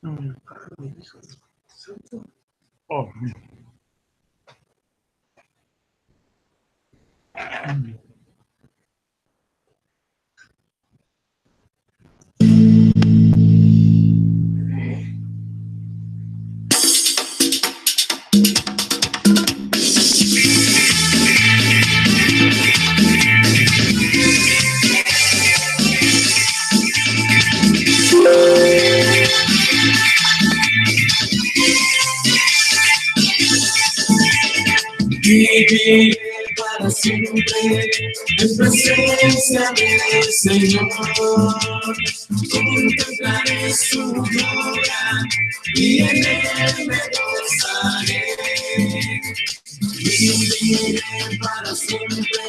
Oh. Viviré para siempre en presencia del Señor. Contemplaré su gloria y en él me gozaré. Viviré para siempre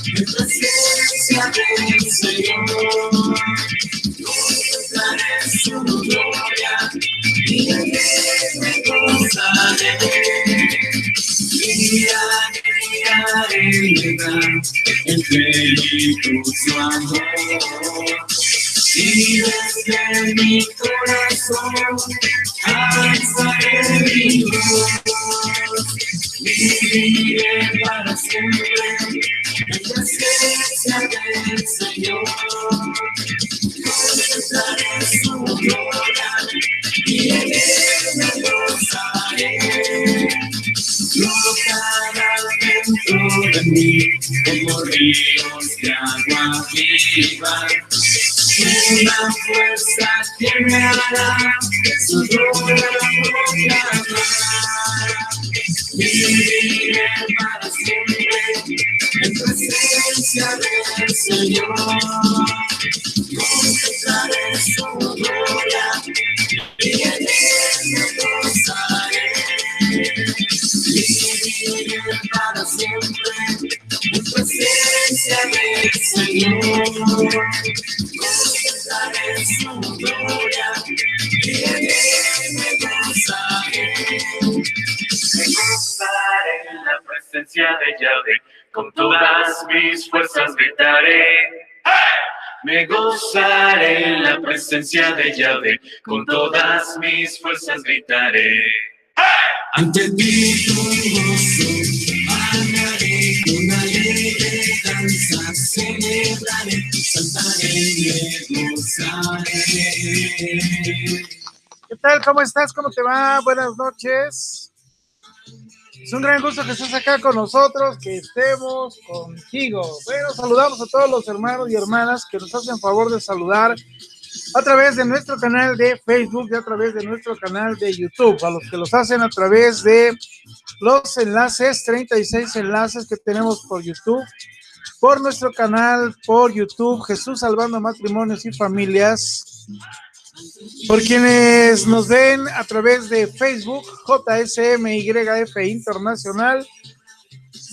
en presencia del Señor. Contemplaré su gloria y en él me gozaré. En plenitud su amor, y desde mi corazón alzaré mi voz. Viviré para siempre en presencia del Señor. Contemplaré su gloria y en él me gozaré. Brotarán dentro de mí como ríos de agua viva, una fuerza que me hará su gloria proclamar. Viviré para siempre en presencia del Señor. Contemplaré su gloria y en él me gozaré. Viviré para siempre en presencia del Señor. Contemplaré su gloria y en él me gozaré. Me gozaré en la presencia de Yahvé, con todas mis fuerzas gritaré. Me gozaré en la presencia de Yahvé, con todas mis fuerzas gritaré. Ante ti con gozo, bailaré con alegre danza, celebraré, saltaré y me gozaré. ¿Qué tal? ¿Cómo estás? ¿Cómo te va? Buenas noches. Es un gran gusto que estés acá con nosotros, que estemos contigo. Bueno, saludamos a todos los hermanos y hermanas que nos hacen favor de saludar a través de nuestro canal de Facebook y a través de nuestro canal de YouTube, a los que los hacen a través de los enlaces, 36 enlaces que tenemos por YouTube, por nuestro canal por YouTube, Jesús Salvando Matrimonios y Familias, por quienes nos ven a través de Facebook, JSMYF Internacional.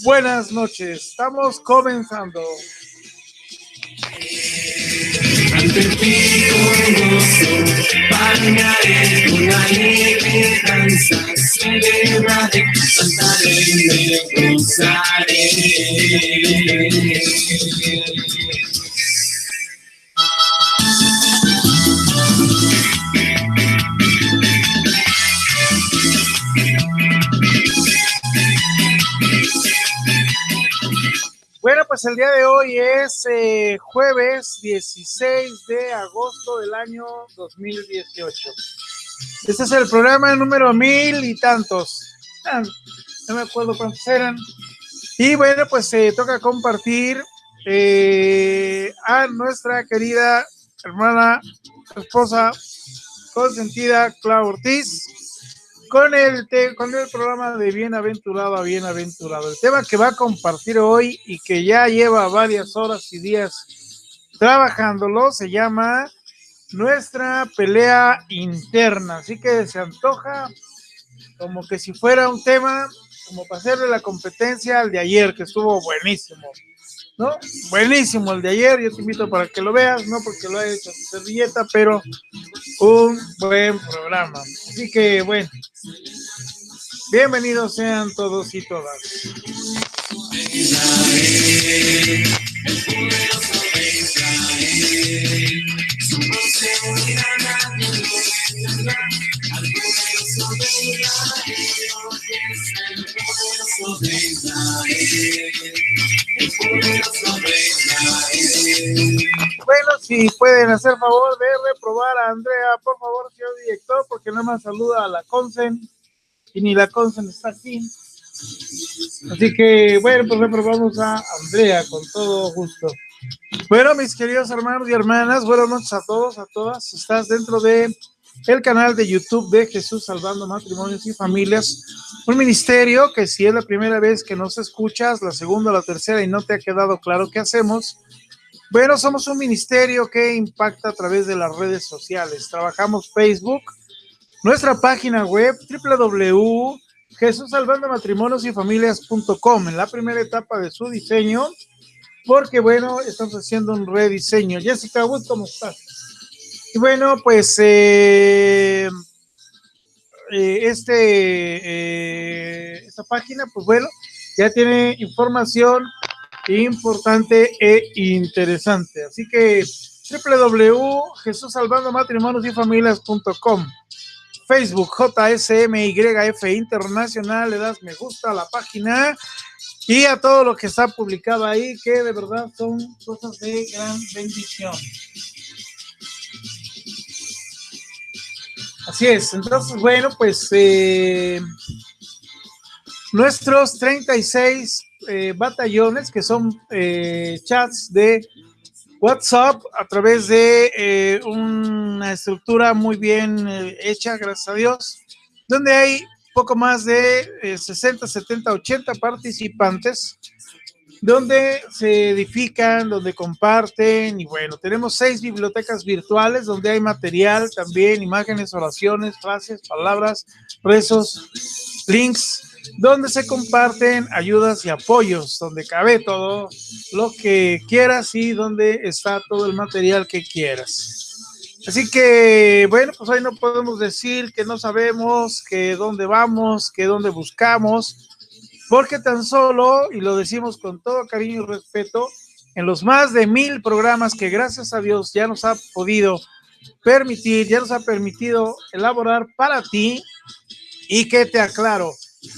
Buenas noches, estamos comenzando. Ante ti con gozo, bailaré con alegre danza, celebraré, saltaré y me gozaré. Bueno, pues el día de hoy es jueves 16 de agosto del año 2018. Este es el programa número 1000 y tantos. No me acuerdo cuántos eran. Y bueno, pues toca compartir a nuestra querida hermana, esposa, consentida, Clau Ortiz, con el programa de Bienaventurado a Bienaventurado. El tema que va a compartir hoy y que ya lleva varias horas y días trabajándolo se llama Nuestra Pelea Interna. Así que se antoja como que si fuera un tema como para hacerle la competencia al de ayer, que estuvo buenísimo, ¿no? Buenísimo el de ayer. Yo te invito para que lo veas, no porque lo haya hecho tu servilleta, pero un buen programa. Así que bueno, bienvenidos sean todos y todas. Israel, el poderoso de Israel, su voz se oirá en los Bueno, si pueden hacer favor de reprobar a Andrea, por favor, señor director, porque nada más saluda a la Consen y ni la Consen está aquí. Así que, bueno, pues reprobamos a Andrea con todo gusto. Bueno, mis queridos hermanos y hermanas, buenas noches a todos, a todas. Estás dentro de el canal de YouTube de Jesús Salvando Matrimonios y Familias, un ministerio que si es la primera vez que nos escuchas, la segunda o la tercera y no te ha quedado claro qué hacemos, bueno, somos un ministerio que impacta a través de las redes sociales. Trabajamos Facebook, nuestra página web www.jesusalvandomatrimonios.com en la primera etapa de su diseño, porque bueno, estamos haciendo un rediseño. Jessica Wood, ¿cómo estás? Y bueno, pues esta página, pues bueno, ya tiene información importante e interesante. Así que www.jesusalvandomatrimonios.com, Facebook JSMYF Internacional, le das me gusta a la página y a todo lo que está publicado ahí, que de verdad son cosas de gran bendición. Así es, entonces bueno, pues nuestros 36 batallones, que son chats de WhatsApp a través de una estructura muy bien hecha, gracias a Dios, donde hay poco más de 60, 70, 80 participantes, donde se edifican, donde comparten, y bueno, tenemos 6 bibliotecas virtuales donde hay material también, imágenes, oraciones, frases, palabras, rezos, links, donde se comparten ayudas y apoyos, donde cabe todo lo que quieras y donde está todo el material que quieras. Así que, bueno, pues hoy no podemos decir que no sabemos, que dónde vamos, que dónde buscamos, porque tan solo, y lo decimos con todo cariño y respeto, en los más de 1000 programas que gracias a Dios ya nos ha podido permitir, ya nos ha permitido elaborar para ti, y que te aclaro,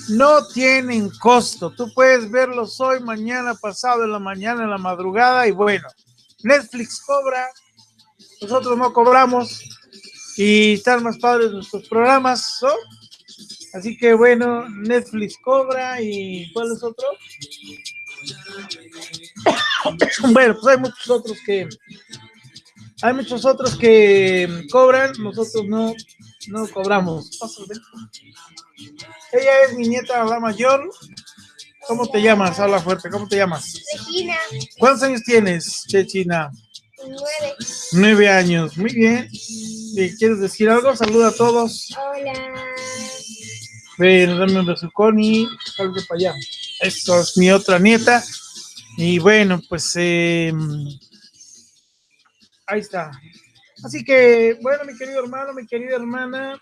no tienen costo. Tú puedes verlos hoy, mañana, pasado, en la mañana, en la madrugada, y bueno, Netflix cobra, nosotros no cobramos, y están más padres nuestros programas, ¿no? Así que bueno, Netflix cobra, y ¿cuál es otro? Bueno, pues hay muchos otros que cobran, nosotros no cobramos. Ella es mi nieta, la mayor. ¿Cómo te llamas? Habla fuerte, ¿cómo te llamas? Regina. ¿Cuántos años tienes, Chechina? 9. 9 años, muy bien. ¿Quieres decir algo? Saluda a todos. Hola. Ven, dame un besucón y salve para allá. Esto es mi otra nieta. Y bueno, pues ahí está. Así que, bueno, mi querido hermano, mi querida hermana,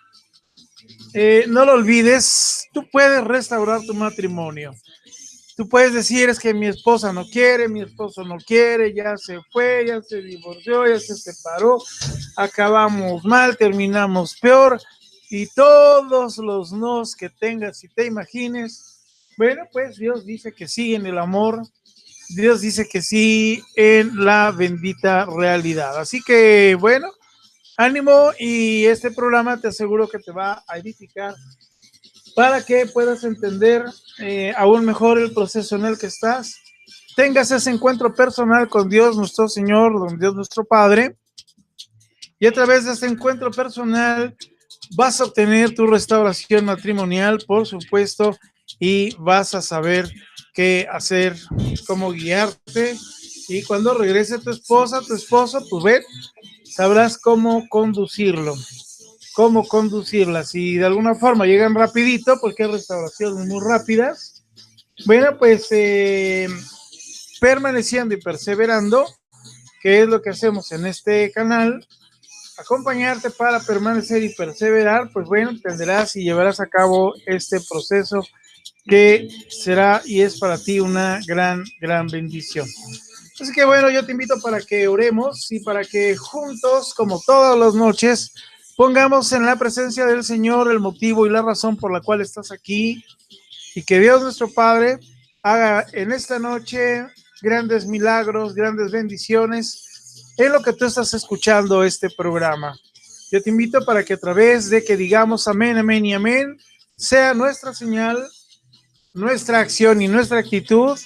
no lo olvides, tú puedes restaurar tu matrimonio. Tú puedes decir, es que mi esposa no quiere, mi esposo no quiere, ya se fue, ya se divorció, ya se separó, acabamos mal, terminamos peor, y todos los nos que tengas y te imagines, bueno, pues Dios dice que sí en el amor, Dios dice que sí en la bendita realidad. Así que, bueno, ánimo, y este programa te aseguro que te va a edificar para que puedas entender aún mejor el proceso en el que estás, tengas ese encuentro personal con Dios nuestro Señor, con Dios nuestro Padre, y a través de este encuentro personal vas a obtener tu restauración matrimonial, por supuesto, y vas a saber qué hacer, cómo guiarte, y cuando regrese tu esposa, tu esposo, pues ven, sabrás cómo conducirlo, cómo conducirla. Si de alguna forma llegan rapidito, porque hay restauraciones muy rápidas, bueno, pues permaneciendo y perseverando, que es lo que hacemos en este canal, acompañarte para permanecer y perseverar, pues bueno, entenderás y llevarás a cabo este proceso que será y es para ti una gran bendición. Así que bueno, yo te invito para que oremos y para que juntos, como todas las noches, pongamos en la presencia del Señor el motivo y la razón por la cual estás aquí, y que Dios nuestro Padre haga en esta noche grandes milagros, grandes bendiciones en lo que tú estás escuchando este programa. Yo te invito para que a través de que digamos amén, amén y amén, sea nuestra señal, nuestra acción y nuestra actitud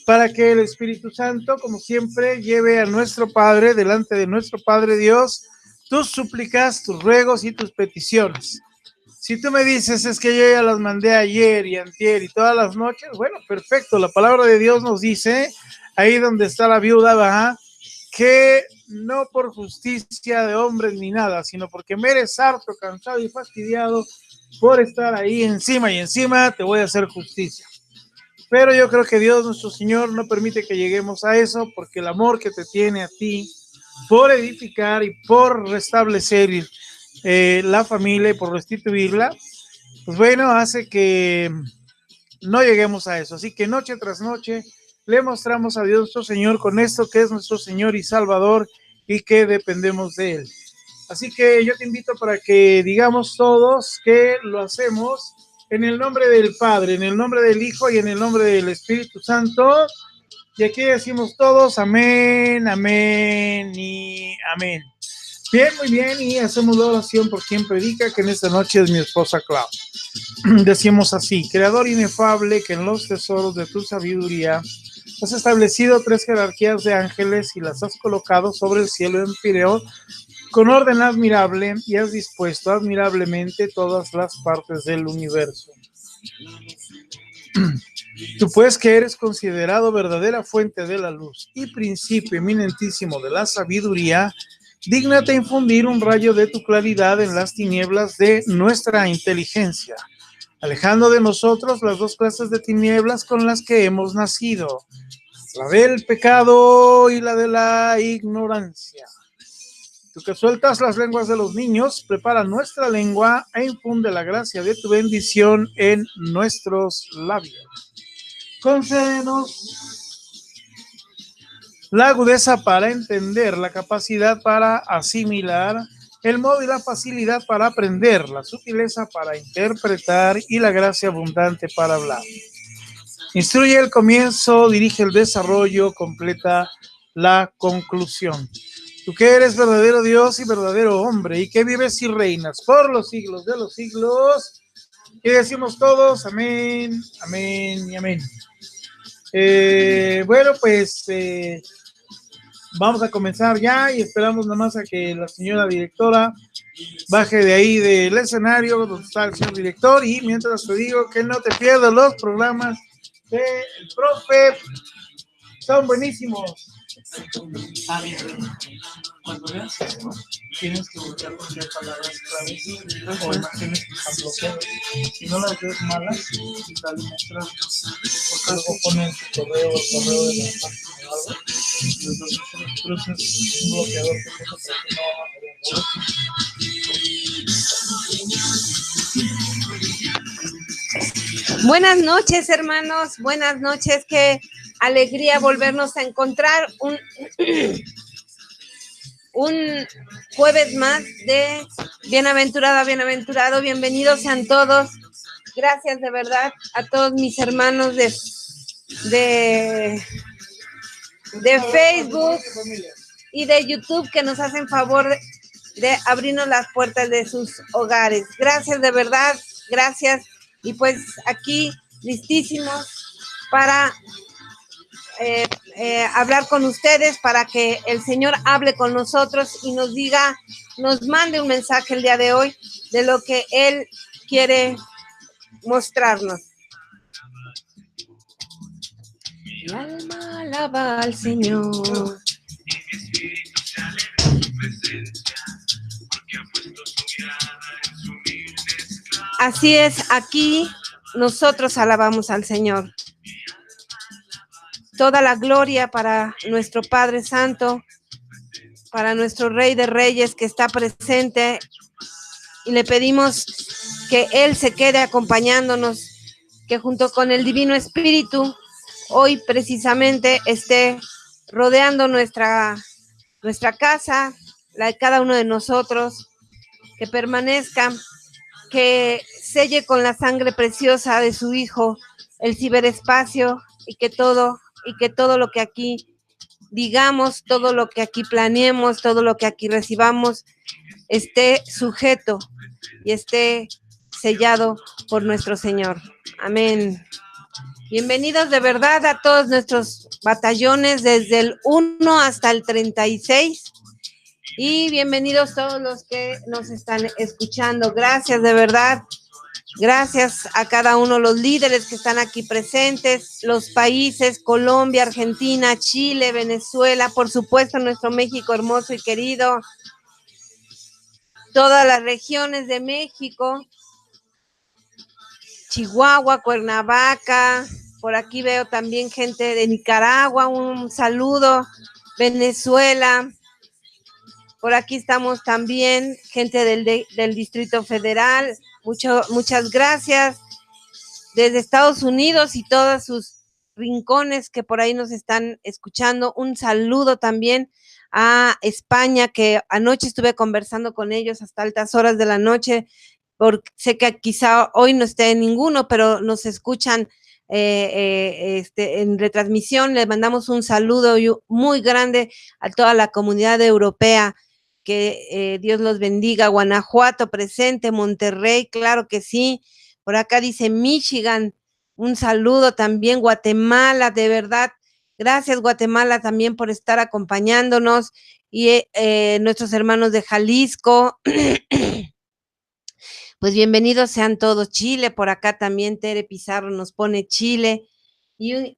para que el Espíritu Santo, como siempre, lleve a nuestro Padre, delante de nuestro Padre Dios, tus súplicas, tus ruegos y tus peticiones. Si tú me dices, es que yo ya las mandé ayer y antier y todas las noches, bueno, perfecto, la palabra de Dios nos dice, ahí donde está la viuda, ¿verdad?, que no por justicia de hombres ni nada, sino porque me eres harto, cansado y fastidiado por estar ahí encima y encima, te voy a hacer justicia. Pero yo creo que Dios nuestro Señor no permite que lleguemos a eso, porque el amor que te tiene a ti por edificar y por restablecer la familia y por restituirla, pues bueno, hace que no lleguemos a eso. Así que noche tras noche le mostramos a Dios nuestro Señor con esto que es nuestro Señor y Salvador y que dependemos de Él. Así que yo te invito para que digamos todos que lo hacemos en el nombre del Padre, en el nombre del Hijo y en el nombre del Espíritu Santo. Y aquí decimos todos amén, amén y amén. Bien, muy bien, y hacemos la oración por quien predica, que en esta noche es mi esposa Clau. Decimos así: Creador inefable, que en los tesoros de tu sabiduría has establecido 3 jerarquías de ángeles y las has colocado sobre el cielo empíreo con orden admirable, y has dispuesto admirablemente todas las partes del universo. Tú pues, que eres considerado verdadera fuente de la luz y principio eminentísimo de la sabiduría, dígnate infundir un rayo de tu claridad en las tinieblas de nuestra inteligencia, alejando de nosotros las 2 clases de tinieblas con las que hemos nacido, la del pecado y la de la ignorancia. Tú que sueltas las lenguas de los niños, prepara nuestra lengua e infunde la gracia de tu bendición en nuestros labios. Concédenos la agudeza para entender, la capacidad para asimilar, el modo y la facilidad para aprender, la sutileza para interpretar y la gracia abundante para hablar. Instruye el comienzo, dirige el desarrollo, completa la conclusión. Tú que eres verdadero Dios y verdadero hombre, y que vives y reinas por los siglos de los siglos, y decimos todos amén, amén y amén. Bueno, pues vamos a comenzar ya, y esperamos nada más a que la señora directora baje de ahí del escenario donde está el señor director, y mientras te digo que no te pierdas los programas del profe, son buenísimos. Ah, bien. Cuando veas esto, tienes que voltear porque hay palabras claves o imágenes que están bloqueadas. Si no las ves malas, dale mostrar. Porque luego ponen tu correo, el correo de la página o algo. Entonces, es un bloqueador que puso para que no haga. Buenas noches, hermanos. Buenas noches. Qué alegría volvernos a encontrar un jueves más de Bienaventurada, Bienaventurado. Bienvenidos sean todos. Gracias de verdad a todos mis hermanos de Facebook y de YouTube que nos hacen favor de abrirnos las puertas de sus hogares. Gracias de verdad, gracias. Y pues aquí listísimos para hablar con ustedes, para que el Señor hable con nosotros y nos diga, nos mande un mensaje el día de hoy de lo que Él quiere mostrarnos. Mi alma alaba al Señor. Así es, aquí nosotros alabamos al Señor. Toda la gloria para nuestro Padre Santo, para nuestro Rey de Reyes que está presente, y le pedimos que Él se quede acompañándonos, que junto con el Divino Espíritu hoy precisamente esté rodeando nuestra casa, la de cada uno de nosotros, que permanezca, que selle con la sangre preciosa de su Hijo el ciberespacio y que todo lo que aquí digamos, todo lo que aquí planeemos, todo lo que aquí recibamos, esté sujeto y esté sellado por nuestro Señor. Amén. Bienvenidos de verdad a todos nuestros batallones desde el 1 hasta el 36 y bienvenidos todos los que nos están escuchando. Gracias de verdad. Gracias a cada uno de los líderes que están aquí presentes, los países, Colombia, Argentina, Chile, Venezuela, por supuesto nuestro México hermoso y querido, todas las regiones de México, Chihuahua, Cuernavaca, por aquí veo también gente de Nicaragua, un saludo, Venezuela, por aquí estamos también, gente del Distrito Federal, muchas gracias. Desde Estados Unidos y todos sus rincones que por ahí nos están escuchando. Un saludo también a España, que anoche estuve conversando con ellos hasta altas horas de la noche, porque sé que quizá hoy no esté ninguno, pero nos escuchan en retransmisión. Les mandamos un saludo muy grande a toda la comunidad europea. Que Dios los bendiga. Guanajuato presente, Monterrey, claro que sí. Por acá dice Michigan, un saludo también, Guatemala, de verdad, gracias Guatemala también por estar acompañándonos y nuestros hermanos de Jalisco, pues bienvenidos sean todos. Chile, por acá también Tere Pizarro nos pone Chile y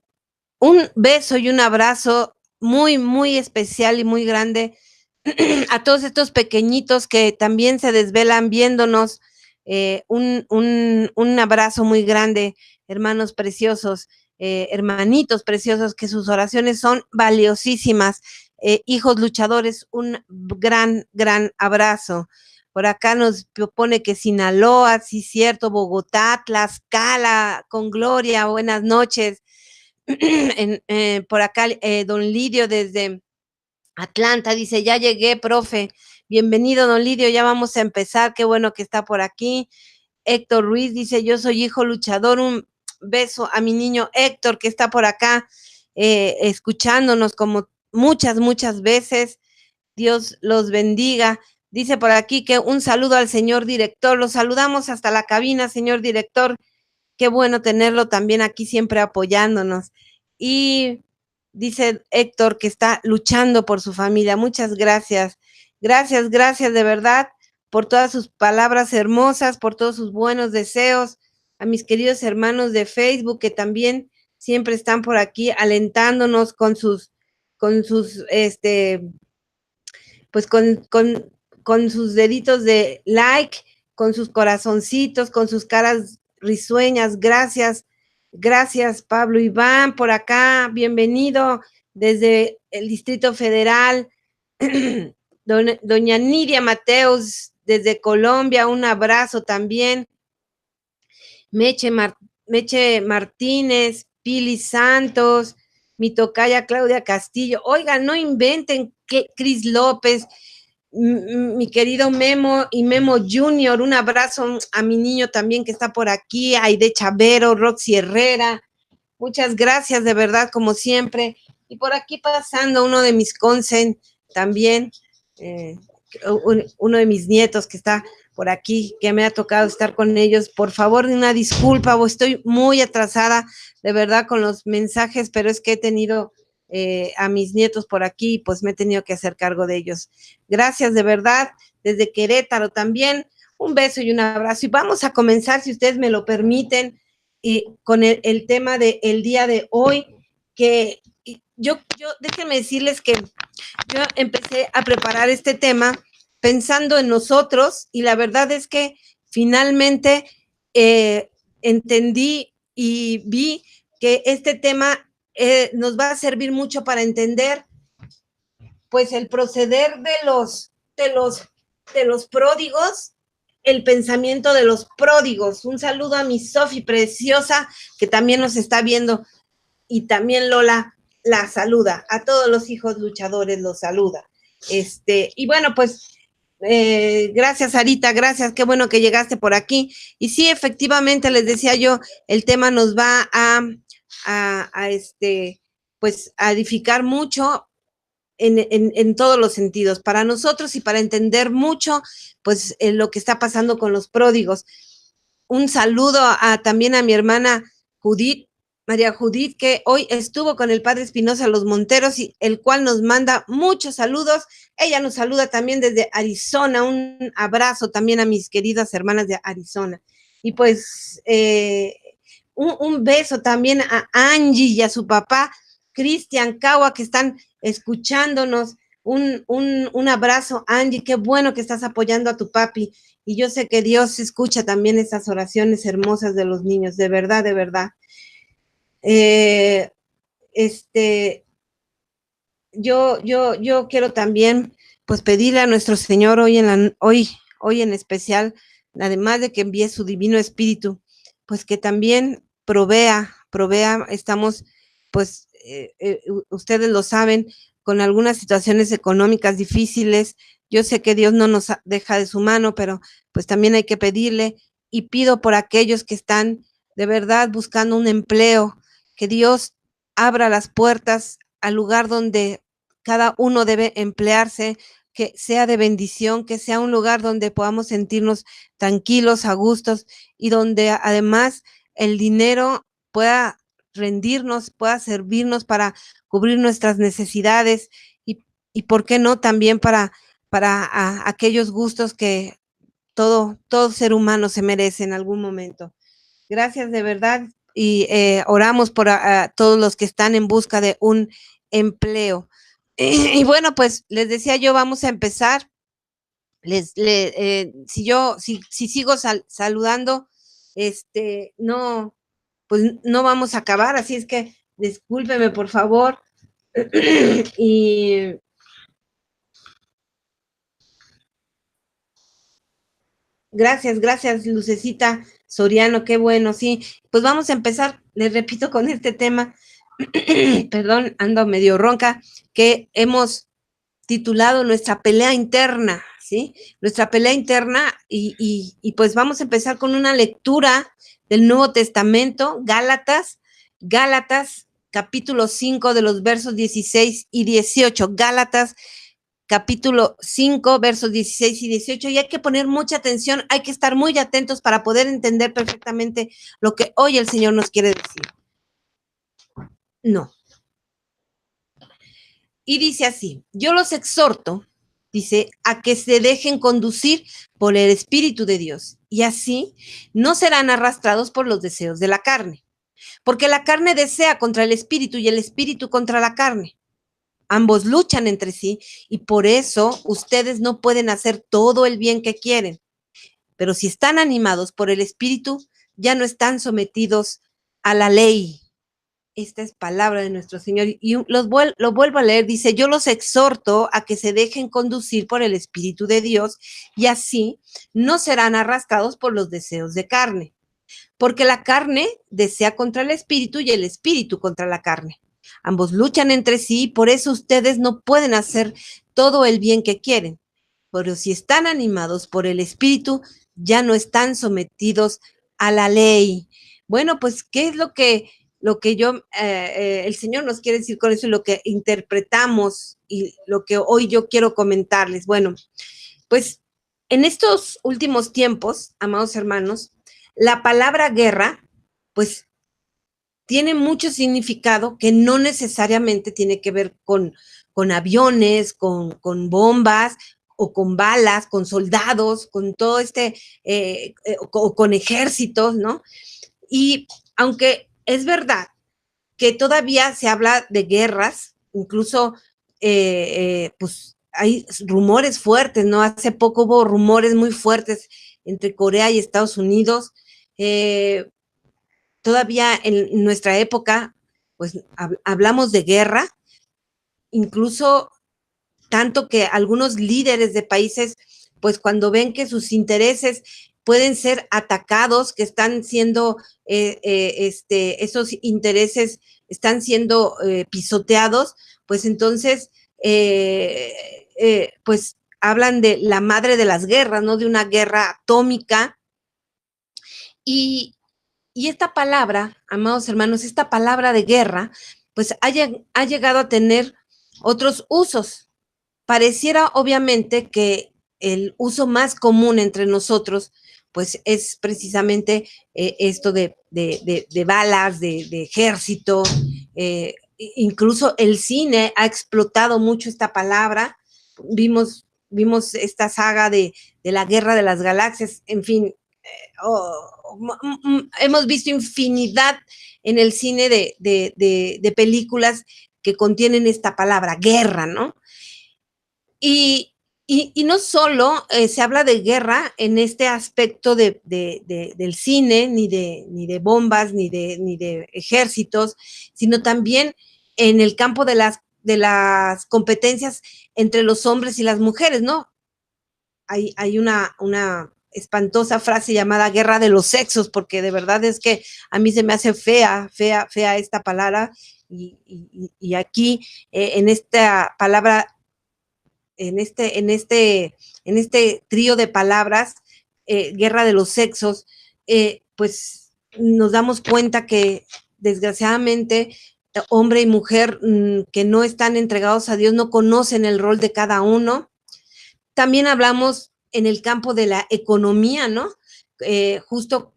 un beso y un abrazo muy, muy especial y muy grande a todos estos pequeñitos que también se desvelan viéndonos. Un abrazo muy grande, hermanos preciosos, hermanitos preciosos, que sus oraciones son valiosísimas. Hijos luchadores, un gran, gran abrazo. Por acá nos propone que Sinaloa, sí cierto, Bogotá, Tlaxcala, con Gloria, buenas noches. Por acá, don Lidio desde Atlanta dice, ya llegué, profe. Bienvenido, don Lidio, ya vamos a empezar. Qué bueno que está por aquí. Héctor Ruiz dice, yo soy hijo luchador. Un beso a mi niño Héctor, que está por acá escuchándonos como muchas, muchas veces. Dios los bendiga. Dice por aquí que un saludo al señor director. Lo saludamos hasta la cabina, señor director. Qué bueno tenerlo también aquí siempre apoyándonos. Y dice Héctor que está luchando por su familia. Muchas gracias. Gracias, gracias de verdad por todas sus palabras hermosas, por todos sus buenos deseos. A mis queridos hermanos de Facebook que también siempre están por aquí alentándonos con sus, pues con sus deditos de like, con sus corazoncitos, con sus caras risueñas. Gracias, gracias Pablo Iván por acá, bienvenido desde el Distrito Federal. Doña Nidia Mateos desde Colombia, un abrazo también. Meche Martínez, Pili Santos, mi tocaya Claudia Castillo. Oigan, no inventen, que Cris López, mi querido Memo y Memo Junior, un abrazo a mi niño también que está por aquí, Aide Chavero, Roxy Herrera, muchas gracias de verdad como siempre. Y por aquí pasando uno de mis consen también, uno de mis nietos que está por aquí, que me ha tocado estar con ellos. Por favor, una disculpa, estoy muy atrasada de verdad con los mensajes, pero es que he tenido a mis nietos por aquí, pues me he tenido que hacer cargo de ellos. Gracias de verdad, desde Querétaro también, un beso y un abrazo. Y vamos a comenzar, si ustedes me lo permiten, con el tema del día de hoy, que yo déjenme decirles que yo empecé a preparar este tema pensando en nosotros y la verdad es que finalmente entendí y vi que este tema nos va a servir mucho para entender pues el proceder de los pródigos, el pensamiento de los pródigos. Un saludo a mi Sofi preciosa que también nos está viendo y también Lola la saluda, a todos los hijos luchadores los saluda. Y bueno, pues Gracias, Sarita, gracias, qué bueno que llegaste por aquí. Y sí, efectivamente, les decía yo, el tema nos va pues, a edificar mucho en todos los sentidos, para nosotros y para entender mucho, pues, lo que está pasando con los pródigos. Un saludo también a mi hermana Judith, María Judith, que hoy estuvo con el padre Espinosa Los Monteros, y el cual nos manda muchos saludos. Ella nos saluda también desde Arizona. Un abrazo también a mis queridas hermanas de Arizona. Y pues un beso también a Angie y a su papá, Cristian Cagua, que están escuchándonos. Un abrazo, Angie, qué bueno que estás apoyando a tu papi. Y yo sé que Dios escucha también esas oraciones hermosas de los niños, de verdad, de verdad. Yo quiero también, pues, pedirle a nuestro Señor hoy en especial, además de que envíe su Divino Espíritu, pues que también provea. Estamos, pues, ustedes lo saben, con algunas situaciones económicas difíciles. Yo sé que Dios no nos deja de su mano, pero pues también hay que pedirle, y pido por aquellos que están de verdad buscando un empleo, que Dios abra las puertas al lugar donde cada uno debe emplearse, que sea de bendición, que sea un lugar donde podamos sentirnos tranquilos, a gustos, y donde además el dinero pueda rendirnos, pueda servirnos para cubrir nuestras necesidades, y por qué no también para aquellos gustos que todo ser humano se merece en algún momento. Gracias de verdad, y oramos por todos los que están en busca de un empleo. Y bueno, pues les decía yo, vamos a empezar. Si sigo saludando, no, pues no vamos a acabar, así es que discúlpeme, por favor. Y gracias, Lucecita Soriano, qué bueno, sí. Pues vamos a empezar, les repito, con este tema. Perdón, ando medio ronca, que hemos titulado Nuestra pelea interna, ¿sí? Nuestra pelea interna, y pues vamos a empezar con una lectura del Nuevo Testamento, Gálatas, capítulo 5, de los versos 16 y 18. Gálatas, capítulo 5, versos 16 y 18, y hay que poner mucha atención, hay que estar muy atentos para poder entender perfectamente lo que hoy el Señor nos quiere decir. No. Y dice así: yo los exhorto, dice, a que se dejen conducir por el Espíritu de Dios, y así no serán arrastrados por los deseos de la carne, porque la carne desea contra el Espíritu y el Espíritu contra la carne. Ambos luchan entre sí, y por eso ustedes no pueden hacer todo el bien que quieren. Pero si están animados por el Espíritu, ya no están sometidos a la ley. Esta es palabra de nuestro Señor, y lo vuelvo a leer. Dice: yo los exhorto a que se dejen conducir por el Espíritu de Dios, y así no serán arrastrados por los deseos de carne, porque la carne desea contra el Espíritu y el Espíritu contra la carne. Ambos luchan entre sí, y por eso ustedes no pueden hacer todo el bien que quieren. Pero si están animados por el Espíritu, ya no están sometidos a la ley. Bueno, pues, ¿qué es lo que el Señor nos quiere decir con eso, y lo que interpretamos, y lo que hoy yo quiero comentarles? Bueno, pues en estos últimos tiempos, amados hermanos, la palabra guerra, pues, tiene mucho significado que no necesariamente tiene que ver con aviones, con bombas, o con balas, con soldados, con todo o con ejércitos, ¿no? Y aunque es verdad que todavía se habla de guerras, incluso pues hay rumores fuertes, ¿no? Hace poco hubo rumores muy fuertes entre Corea y Estados Unidos. Todavía en nuestra época, pues hablamos de guerra, incluso tanto que algunos líderes de países, pues cuando ven que sus intereses pueden ser atacados, que están siendo, esos intereses están siendo pisoteados, pues entonces, pues hablan de la madre de las guerras, ¿no? De una guerra atómica. Y esta palabra, amados hermanos, esta palabra de guerra, pues ha llegado a tener otros usos. Pareciera obviamente que el uso más común entre nosotros, pues es precisamente esto de balas, de ejército, incluso el cine ha explotado mucho esta palabra. Vimos esta saga de la Guerra de las Galaxias, en fin, hemos visto infinidad en el cine de películas que contienen esta palabra, guerra, ¿no? Y no solo se habla de guerra en este aspecto del cine, ni de bombas, ni de ejércitos, sino también en el campo de las competencias entre los hombres y las mujeres, ¿no? Hay una espantosa frase llamada guerra de los sexos, porque de verdad es que a mí se me hace fea esta palabra, y aquí en esta palabra, en este trío de palabras, guerra de los sexos, pues nos damos cuenta que desgraciadamente hombre y mujer que no están entregados a Dios no conocen el rol de cada uno. También hablamos en el campo de la economía, ¿no? Justo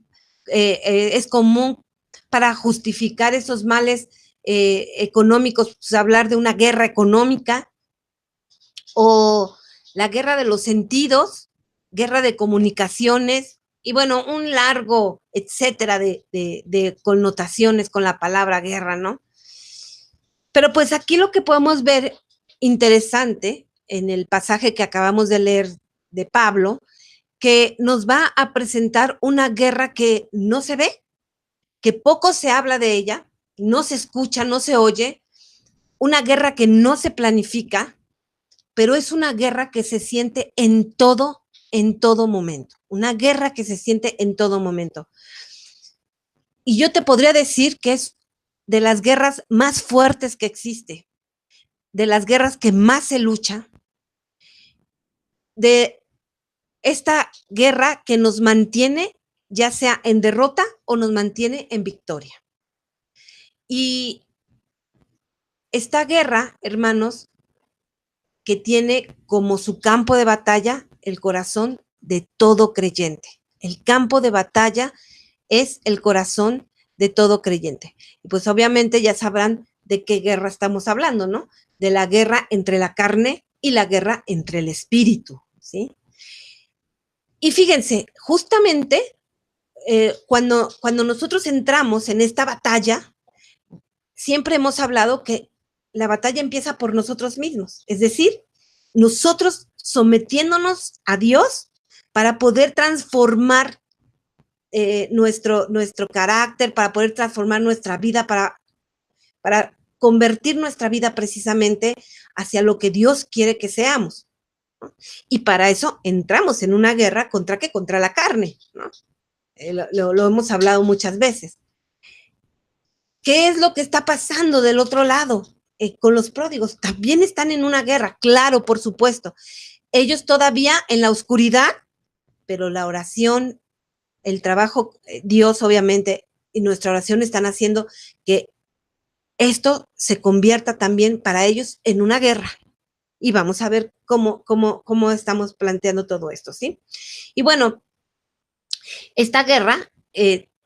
es común para justificar esos males económicos, pues, hablar de una guerra económica, o la guerra de los sentidos, guerra de comunicaciones, y bueno, un largo etcétera de connotaciones con la palabra guerra, ¿no? Pero pues aquí lo que podemos ver interesante en el pasaje que acabamos de leer de Pablo, que nos va a presentar una guerra que no se ve, que poco se habla de ella, no se escucha, no se oye, una guerra que no se planifica, pero es una guerra que se siente en todo momento, una guerra que se siente en todo momento. Y yo te podría decir que es de las guerras más fuertes que existe, de las guerras que más se lucha, de esta guerra que nos mantiene ya sea en derrota o nos mantiene en victoria. Y esta guerra, hermanos, que tiene como su campo de batalla el corazón de todo creyente. El campo de batalla es el corazón de todo creyente. Y pues obviamente ya sabrán de qué guerra estamos hablando, ¿no? De la guerra entre la carne y la guerra entre el espíritu, ¿sí? Y fíjense, justamente cuando nosotros entramos en esta batalla, siempre hemos hablado que la batalla empieza por nosotros mismos, es decir, nosotros sometiéndonos a Dios para poder transformar nuestro carácter, para poder transformar nuestra vida, para convertir nuestra vida precisamente hacia lo que Dios quiere que seamos, ¿no? Y para eso entramos en una guerra ¿contra qué? Contra la carne, ¿no? Lo hemos hablado muchas veces. ¿Qué es lo que está pasando del otro lado con los pródigos? También están en una guerra, claro, por supuesto. Ellos todavía en la oscuridad, pero la oración, el trabajo, Dios obviamente, y nuestra oración están haciendo que esto se convierta también para ellos en una guerra. Y vamos a ver cómo estamos planteando todo esto, ¿sí? Y bueno, esta guerra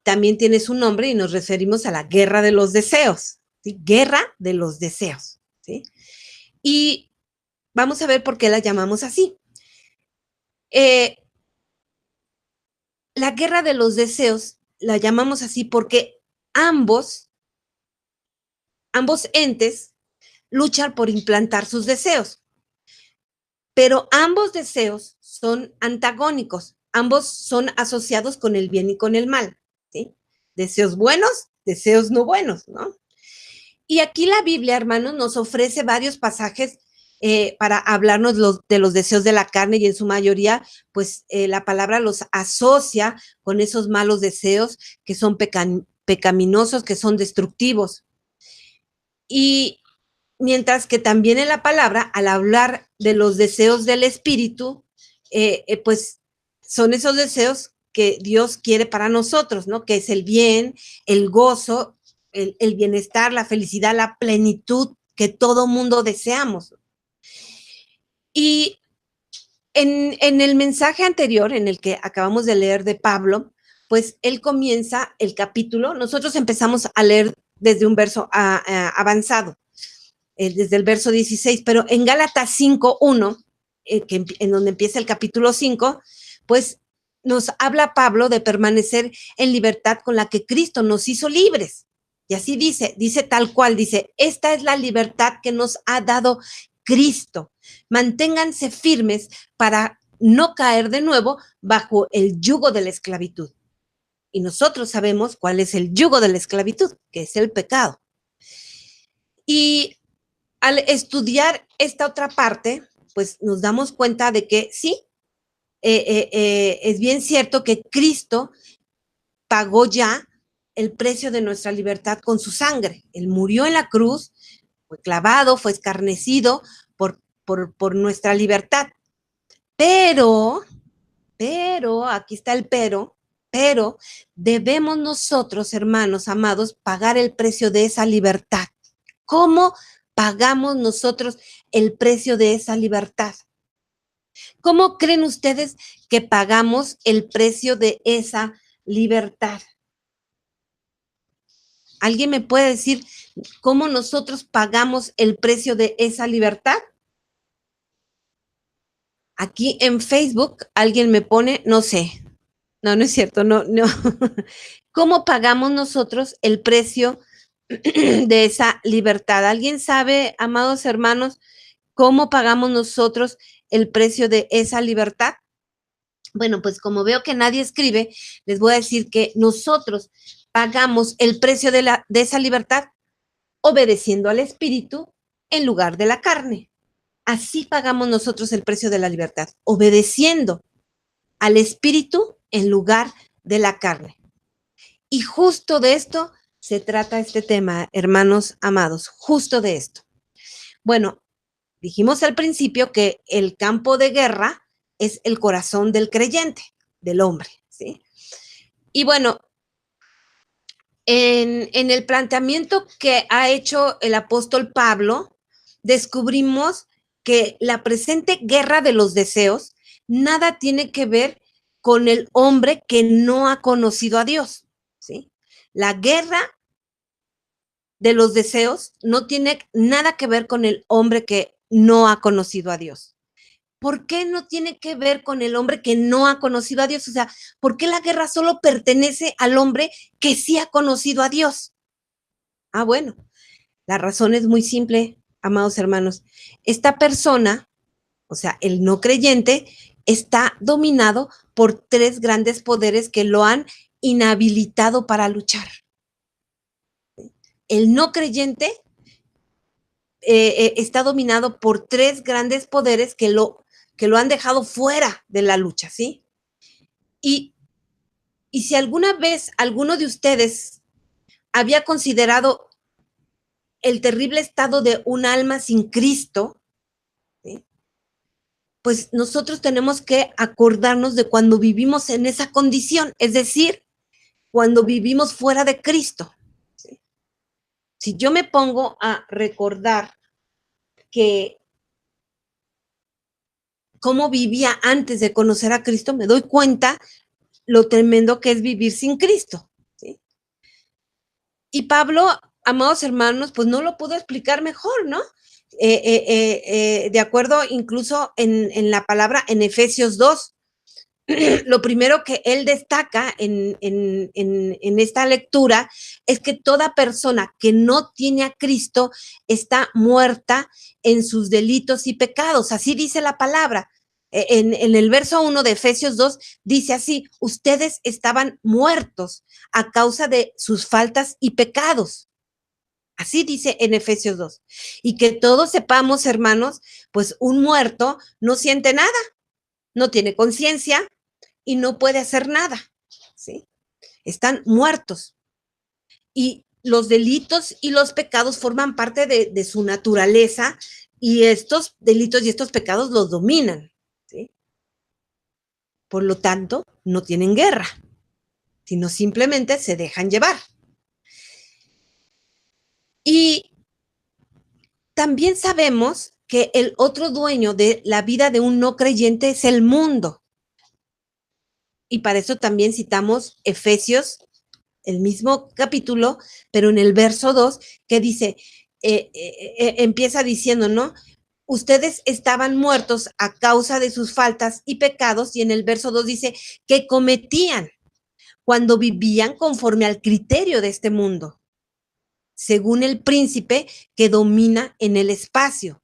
también tiene su nombre y nos referimos a la guerra de los deseos, ¿sí? Guerra de los deseos, ¿sí? Y vamos a ver por qué la llamamos así. La guerra de los deseos la llamamos así porque ambos entes luchan por implantar sus deseos, pero ambos deseos son antagónicos, ambos son asociados con el bien y con el mal, ¿sí? Deseos buenos, deseos no buenos, ¿no? Y aquí la Biblia, hermanos, nos ofrece varios pasajes para hablarnos de los deseos de la carne, y en su mayoría, pues la palabra los asocia con esos malos deseos que son pecaminosos, que son destructivos. Y mientras que también en la palabra, al hablar de los deseos del espíritu, pues son esos deseos que Dios quiere para nosotros, ¿no? Que es el bien, el gozo, el bienestar, la felicidad, la plenitud que todo mundo deseamos. Y en el mensaje anterior, en el que acabamos de leer de Pablo, pues él comienza el capítulo. Nosotros empezamos a leer desde un verso avanzado, desde el verso 16, pero en Gálatas 5:1, en donde empieza el capítulo 5, pues nos habla Pablo de permanecer en libertad con la que Cristo nos hizo libres. Y así dice tal cual, dice, esta es la libertad que nos ha dado Cristo. Manténganse firmes para no caer de nuevo bajo el yugo de la esclavitud. Y nosotros sabemos cuál es el yugo de la esclavitud, que es el pecado. Y al estudiar esta otra parte, pues nos damos cuenta de que sí, es bien cierto que Cristo pagó ya el precio de nuestra libertad con su sangre. Él murió en la cruz, fue clavado, fue escarnecido por nuestra libertad. Pero, aquí está el pero debemos nosotros, hermanos amados, pagar el precio de esa libertad. ¿Cómo pagamos nosotros el precio de esa libertad? ¿Cómo creen ustedes que pagamos el precio de esa libertad? ¿Alguien me puede decir cómo nosotros pagamos el precio de esa libertad? Aquí en Facebook alguien me pone, no sé. No, no es cierto, no. ¿Cómo pagamos nosotros el precio de esa libertad? ¿Alguien sabe, amados hermanos, cómo pagamos nosotros el precio de esa libertad? Bueno, pues como veo que nadie escribe, les voy a decir que nosotros pagamos el precio de esa libertad obedeciendo al Espíritu en lugar de la carne. Así pagamos nosotros el precio de la libertad, obedeciendo al Espíritu en lugar de la carne. Y justo de esto se trata este tema, hermanos amados, justo de esto. Bueno, dijimos al principio que el campo de guerra es el corazón del creyente, del hombre, ¿sí? Y bueno, en el planteamiento que ha hecho el apóstol Pablo, descubrimos que la presente guerra de los deseos nada tiene que ver con el hombre que no ha conocido a Dios, ¿sí? La guerra de los deseos no tiene nada que ver con el hombre que no ha conocido a Dios. ¿Por qué no tiene que ver con el hombre que no ha conocido a Dios? O sea, ¿por qué la guerra solo pertenece al hombre que sí ha conocido a Dios? Ah, bueno, la razón es muy simple, amados hermanos. Esta persona, o sea, el no creyente, está dominado por tres grandes poderes que lo han inhabilitado para luchar. El no creyente está dominado por tres grandes poderes que lo han dejado fuera de la lucha, ¿sí? Y si alguna vez alguno de ustedes había considerado el terrible estado de un alma sin Cristo, ¿sí? Pues nosotros tenemos que acordarnos de cuando vivimos en esa condición, es decir, cuando vivimos fuera de Cristo, ¿sí? Si yo me pongo a recordar que cómo vivía antes de conocer a Cristo, me doy cuenta lo tremendo que es vivir sin Cristo, ¿sí? Y Pablo, amados hermanos, pues no lo pudo explicar mejor, ¿no? De acuerdo incluso en la palabra en Efesios 2, lo primero que él destaca en esta lectura es que toda persona que no tiene a Cristo está muerta en sus delitos y pecados. Así dice la palabra. En el verso 1 de Efesios 2 dice así: ustedes estaban muertos a causa de sus faltas y pecados. Así dice en Efesios 2. Y que todos sepamos, hermanos, pues un muerto no siente nada, no tiene conciencia y no puede hacer nada, ¿sí? Están muertos. Y los delitos y los pecados forman parte de su naturaleza y estos delitos y estos pecados los dominan, ¿sí? Por lo tanto, no tienen guerra, sino simplemente se dejan llevar. Y también sabemos que el otro dueño de la vida de un no creyente es el mundo. Y para eso también citamos Efesios, el mismo capítulo, pero en el verso 2, que dice, empieza diciendo, ¿no? Ustedes estaban muertos a causa de sus faltas y pecados, y en el verso 2 dice que cometían cuando vivían conforme al criterio de este mundo, según el príncipe que domina en el espacio.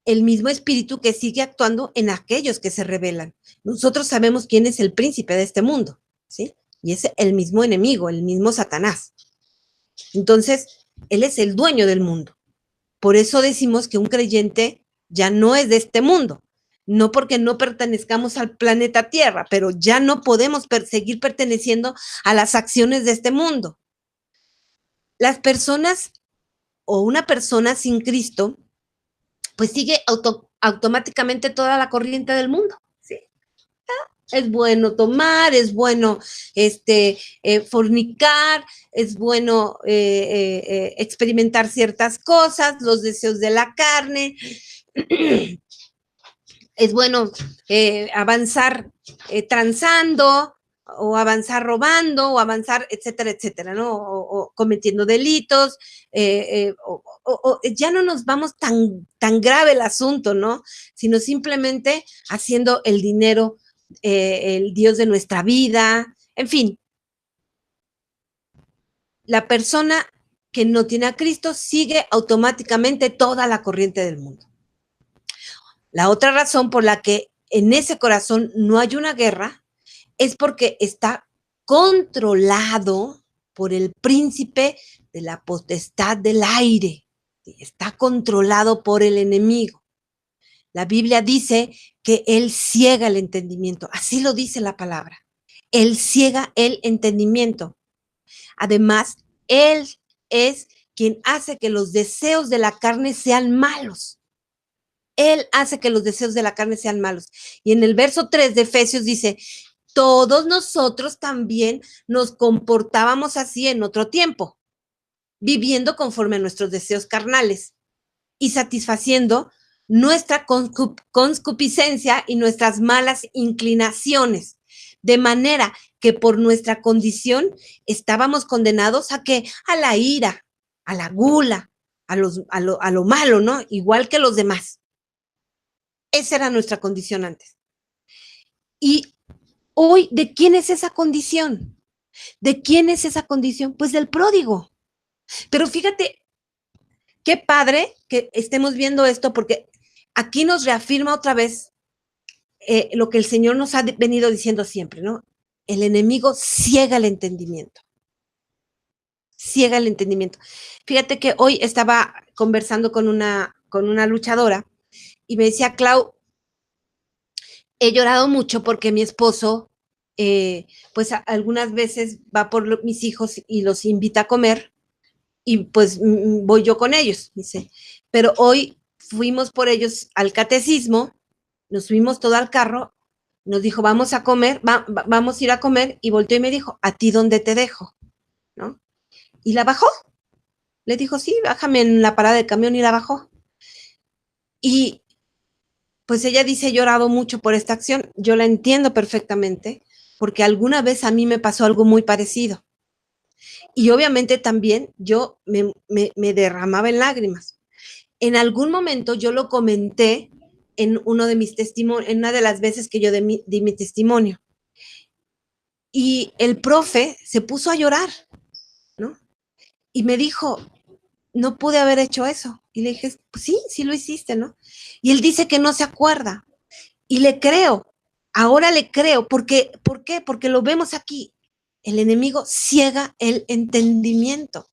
El mismo espíritu que sigue actuando en aquellos que se rebelan. Nosotros sabemos quién es el príncipe de este mundo, ¿sí? Y es el mismo enemigo, el mismo Satanás. Entonces, él es el dueño del mundo. Por eso decimos que un creyente ya no es de este mundo. No porque no pertenezcamos al planeta Tierra, pero ya no podemos seguir perteneciendo a las acciones de este mundo. Las personas o una persona sin Cristo, pues sigue automáticamente toda la corriente del mundo, ¿sí? Es bueno tomar, es bueno fornicar, es bueno experimentar ciertas cosas, los deseos de la carne, es bueno avanzar transando, o avanzar robando, o avanzar, etcétera, etcétera, ¿no? O cometiendo delitos, ya no nos vamos tan grave el asunto, ¿no? Sino simplemente haciendo el dinero el Dios de nuestra vida, en fin. La persona que no tiene a Cristo sigue automáticamente toda la corriente del mundo. La otra razón por la que en ese corazón no hay una guerra es porque está controlado por el príncipe de la potestad del aire. Está controlado por el enemigo. La Biblia dice que él ciega el entendimiento. Así lo dice la palabra. Él ciega el entendimiento. Además, él es quien hace que los deseos de la carne sean malos. Él hace que los deseos de la carne sean malos. Y en el verso 3 de Efesios dice, todos nosotros también nos comportábamos así en otro tiempo, viviendo conforme a nuestros deseos carnales y satisfaciendo nuestra concupiscencia y nuestras malas inclinaciones, de manera que por nuestra condición estábamos condenados a ¿qué? A la ira, a la gula, a lo malo, ¿no? Igual que los demás. Esa era nuestra condición antes. Y hoy, ¿de quién es esa condición? ¿De quién es esa condición? Pues del pródigo. Pero fíjate, qué padre que estemos viendo esto, porque aquí nos reafirma otra vez lo que el Señor nos ha venido diciendo siempre, ¿no? El enemigo ciega el entendimiento. Ciega el entendimiento. Fíjate que hoy estaba conversando con una luchadora y me decía, Clau, he llorado mucho porque mi esposo, pues algunas veces va por mis hijos y los invita a comer y pues voy yo con ellos, dice. Pero hoy fuimos por ellos al catecismo, nos subimos todo al carro, nos dijo, vamos a comer, vamos a ir a comer, y volteó y me dijo, ¿a ti dónde te dejo? ¿No? Y la bajó. Le dijo, sí, bájame en la parada del camión, y la bajó. Y pues ella dice, he llorado mucho por esta acción. Yo la entiendo perfectamente, porque alguna vez a mí me pasó algo muy parecido. Y obviamente también yo me derramaba en lágrimas. En algún momento yo lo comenté en uno de mis testimonios, en una de las veces que yo di mi testimonio. Y el profe se puso a llorar, ¿no? Y me dijo, no pude haber hecho eso. Y le dije, pues sí lo hiciste, ¿no? Y él dice que no se acuerda. Y le creo, ahora le creo. ¿Por qué? Porque lo vemos aquí. El enemigo ciega el entendimiento.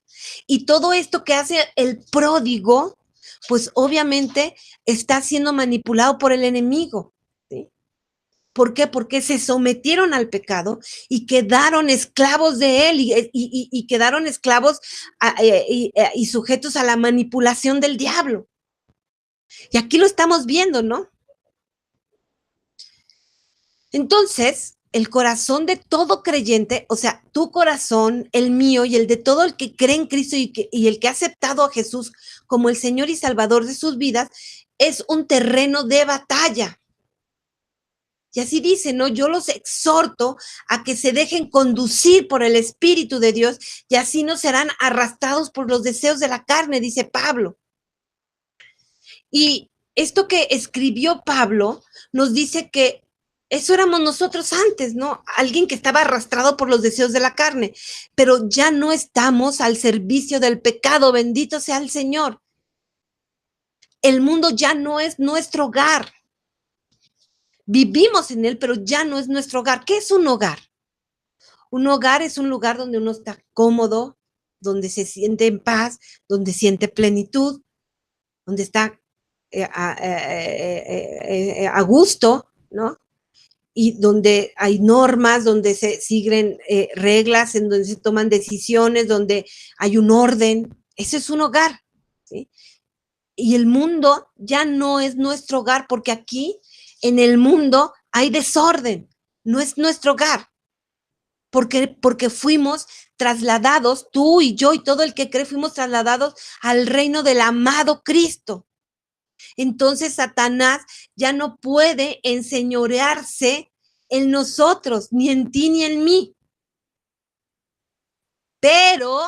Y todo esto que hace el pródigo, pues obviamente está siendo manipulado por el enemigo. ¿Sí? ¿Por qué? Porque se sometieron al pecado y quedaron esclavos de él y quedaron esclavos y sujetos a la manipulación del diablo. Y aquí lo estamos viendo, ¿no? Entonces, el corazón de todo creyente, o sea, tu corazón, el mío y el de todo el que cree en Cristo y el que ha aceptado a Jesús como el Señor y Salvador de sus vidas, es un terreno de batalla. Y así dice, ¿no? Yo los exhorto a que se dejen conducir por el Espíritu de Dios y así no serán arrastrados por los deseos de la carne, dice Pablo. Y esto que escribió Pablo nos dice que eso éramos nosotros antes, ¿no? Alguien que estaba arrastrado por los deseos de la carne, pero ya no estamos al servicio del pecado, bendito sea el Señor. El mundo ya no es nuestro hogar. Vivimos en él, pero ya no es nuestro hogar. ¿Qué es un hogar? Un hogar es un lugar donde uno está cómodo, donde se siente en paz, donde siente plenitud, donde está a gusto, ¿no? Y donde hay normas, donde se siguen reglas, en donde se toman decisiones, donde hay un orden. Ese es un hogar, ¿sí? Y el mundo ya no es nuestro hogar, porque aquí en el mundo hay desorden, no es nuestro hogar, porque fuimos trasladados, tú y yo y todo el que cree, fuimos trasladados al reino del amado Cristo. Entonces Satanás ya no puede enseñorearse en nosotros, ni en ti ni en mí. Pero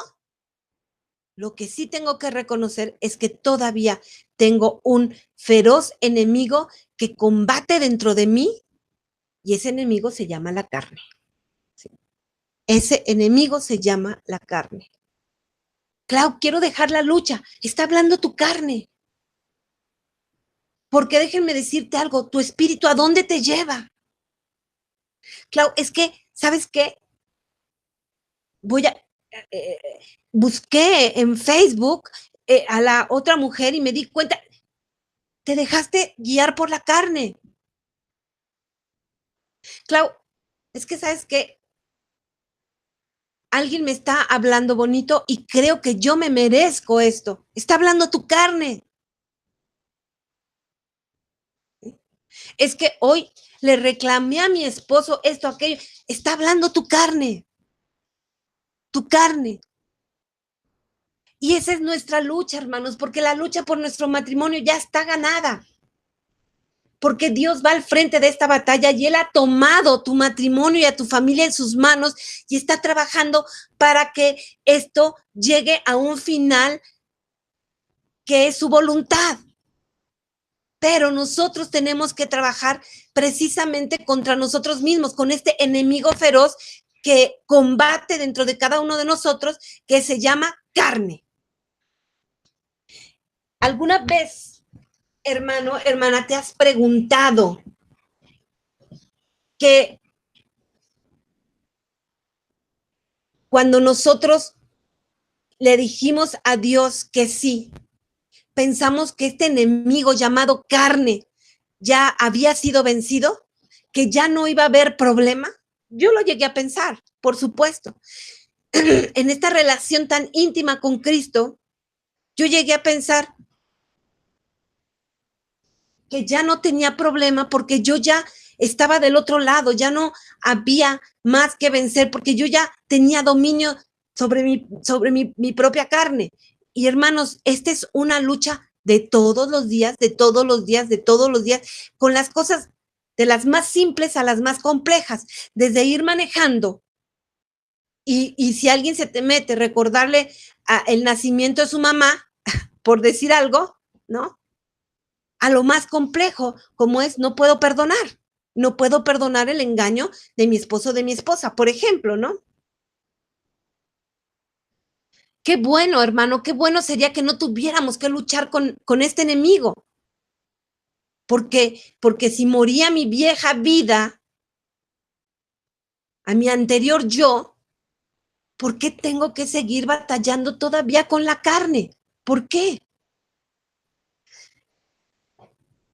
lo que sí tengo que reconocer es que todavía tengo un feroz enemigo que combate dentro de mí y ese enemigo se llama la carne. ¿Sí? Ese enemigo se llama la carne. Clau, quiero dejar la lucha. Está hablando tu carne. Porque déjenme decirte algo, tu espíritu, ¿a dónde te lleva? Clau, es que, ¿sabes qué? Busqué en Facebook a la otra mujer y me di cuenta, te dejaste guiar por la carne. Clau, es que, ¿sabes qué? Alguien me está hablando bonito y creo que yo me merezco esto. Está hablando tu carne. Es que hoy le reclamé a mi esposo esto, aquello. Está hablando tu carne. Tu carne. Y esa es nuestra lucha, hermanos, porque la lucha por nuestro matrimonio ya está ganada. Porque Dios va al frente de esta batalla y Él ha tomado tu matrimonio y a tu familia en sus manos y está trabajando para que esto llegue a un final que es su voluntad. Pero nosotros tenemos que trabajar precisamente contra nosotros mismos, con este enemigo feroz que combate dentro de cada uno de nosotros, que se llama carne. ¿Alguna vez, hermano, hermana, te has preguntado que cuando nosotros le dijimos a Dios que sí, pensamos que este enemigo llamado carne ya había sido vencido, que ya no iba a haber problema? Yo lo llegué a pensar, por supuesto. En esta relación tan íntima con Cristo, yo llegué a pensar que ya no tenía problema porque yo ya estaba del otro lado, ya no había más que vencer porque yo ya tenía dominio sobre mi propia carne. Y hermanos, esta es una lucha de todos los días, de todos los días, de todos los días, con las cosas de las más simples a las más complejas, desde ir manejando y si alguien se te mete, recordarle el nacimiento de su mamá, por decir algo, ¿no? A lo más complejo, como es, no puedo perdonar el engaño de mi esposo o de mi esposa, por ejemplo, ¿no? Qué bueno, hermano, qué bueno sería que no tuviéramos que luchar con este enemigo. Porque si moría mi vieja vida, a mi anterior yo, ¿por qué tengo que seguir batallando todavía con la carne? ¿Por qué?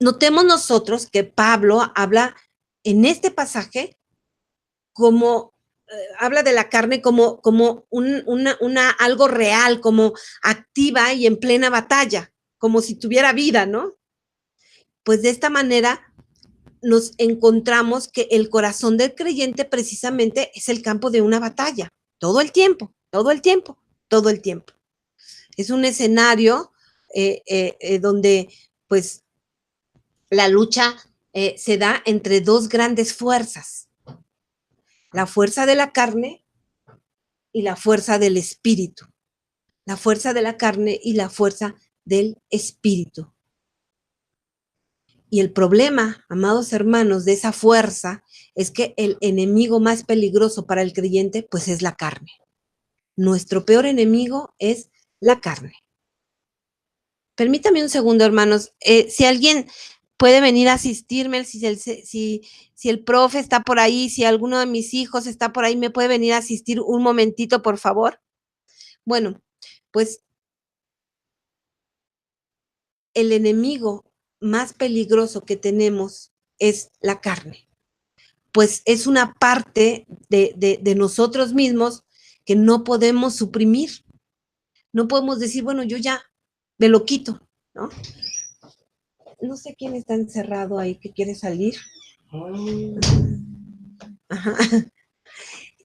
Notemos nosotros que Pablo habla en este pasaje como habla de la carne como algo real, como activa y en plena batalla, como si tuviera vida, ¿no? pues de esta manera nos encontramos que el corazón del creyente precisamente es el campo de una batalla, todo el tiempo, todo el tiempo, todo el tiempo. Es un escenario donde pues la lucha se da entre dos grandes fuerzas, la fuerza de la carne y la fuerza del espíritu. La fuerza de la carne y la fuerza del espíritu. Y el problema, amados hermanos, de esa fuerza es que el enemigo más peligroso para el creyente, pues es la carne. Nuestro peor enemigo es la carne. Permítame un segundo, hermanos. Si alguien puede venir a asistirme, si el profe está por ahí, si alguno de mis hijos está por ahí, ¿me puede venir a asistir un momentito, por favor? Bueno, pues el enemigo más peligroso que tenemos es la carne, pues es una parte de nosotros mismos que no podemos suprimir. No podemos decir, bueno, yo ya me lo quito, ¿no? No sé quién está encerrado ahí que quiere salir. Ajá.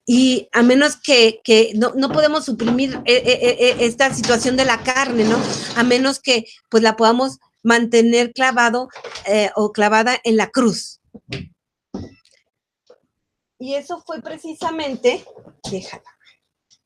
Y a menos que no podemos suprimir esta situación de la carne, ¿no? A menos que pues la podamos mantener clavado o clavada en la cruz. Y eso fue precisamente, déjala,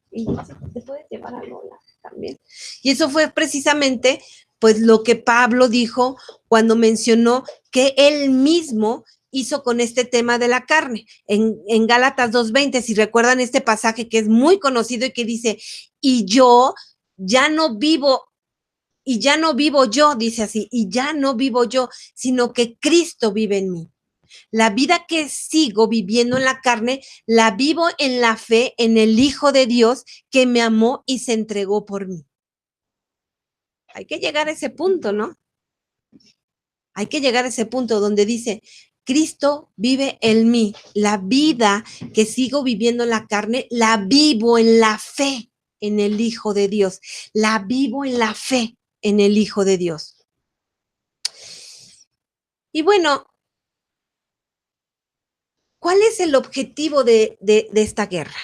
y te puedes llevar a Lola también. Y eso fue precisamente pues lo que Pablo dijo cuando mencionó que él mismo hizo con este tema de la carne. En Gálatas 2:20, si recuerdan este pasaje que es muy conocido y que dice, y yo ya no vivo, y ya no vivo yo, dice así, y ya no vivo yo, sino que Cristo vive en mí. La vida que sigo viviendo en la carne, la vivo en la fe en el Hijo de Dios que me amó y se entregó por mí. Hay que llegar a ese punto, ¿no? Hay que llegar a ese punto donde dice, Cristo vive en mí. La vida que sigo viviendo en la carne, la vivo en la fe en el Hijo de Dios. La vivo en la fe en el Hijo de Dios. Y bueno, ¿cuál es el objetivo de esta guerra?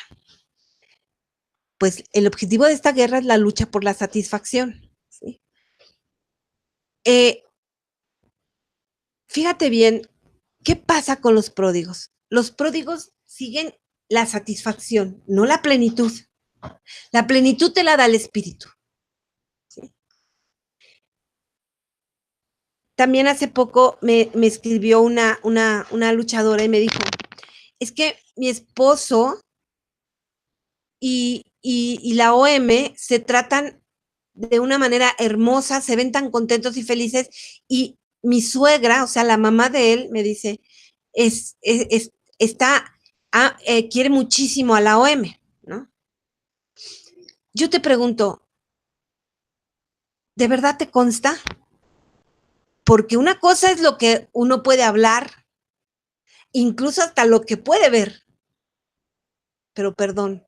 Pues el objetivo de esta guerra es la lucha por la satisfacción. ¿Sí? Fíjate bien, ¿qué pasa con los pródigos? Los pródigos siguen la satisfacción, no la plenitud. La plenitud te la da el Espíritu. ¿Sí? También hace poco me escribió una luchadora y me dijo, es que mi esposo y la OM se tratan de una manera hermosa, se ven tan contentos y felices, y mi suegra, o sea, la mamá de él, me dice, quiere muchísimo a la OM, ¿no? Yo te pregunto, ¿de verdad te consta? Porque una cosa es lo que uno puede hablar, incluso hasta lo que puede ver, pero perdón,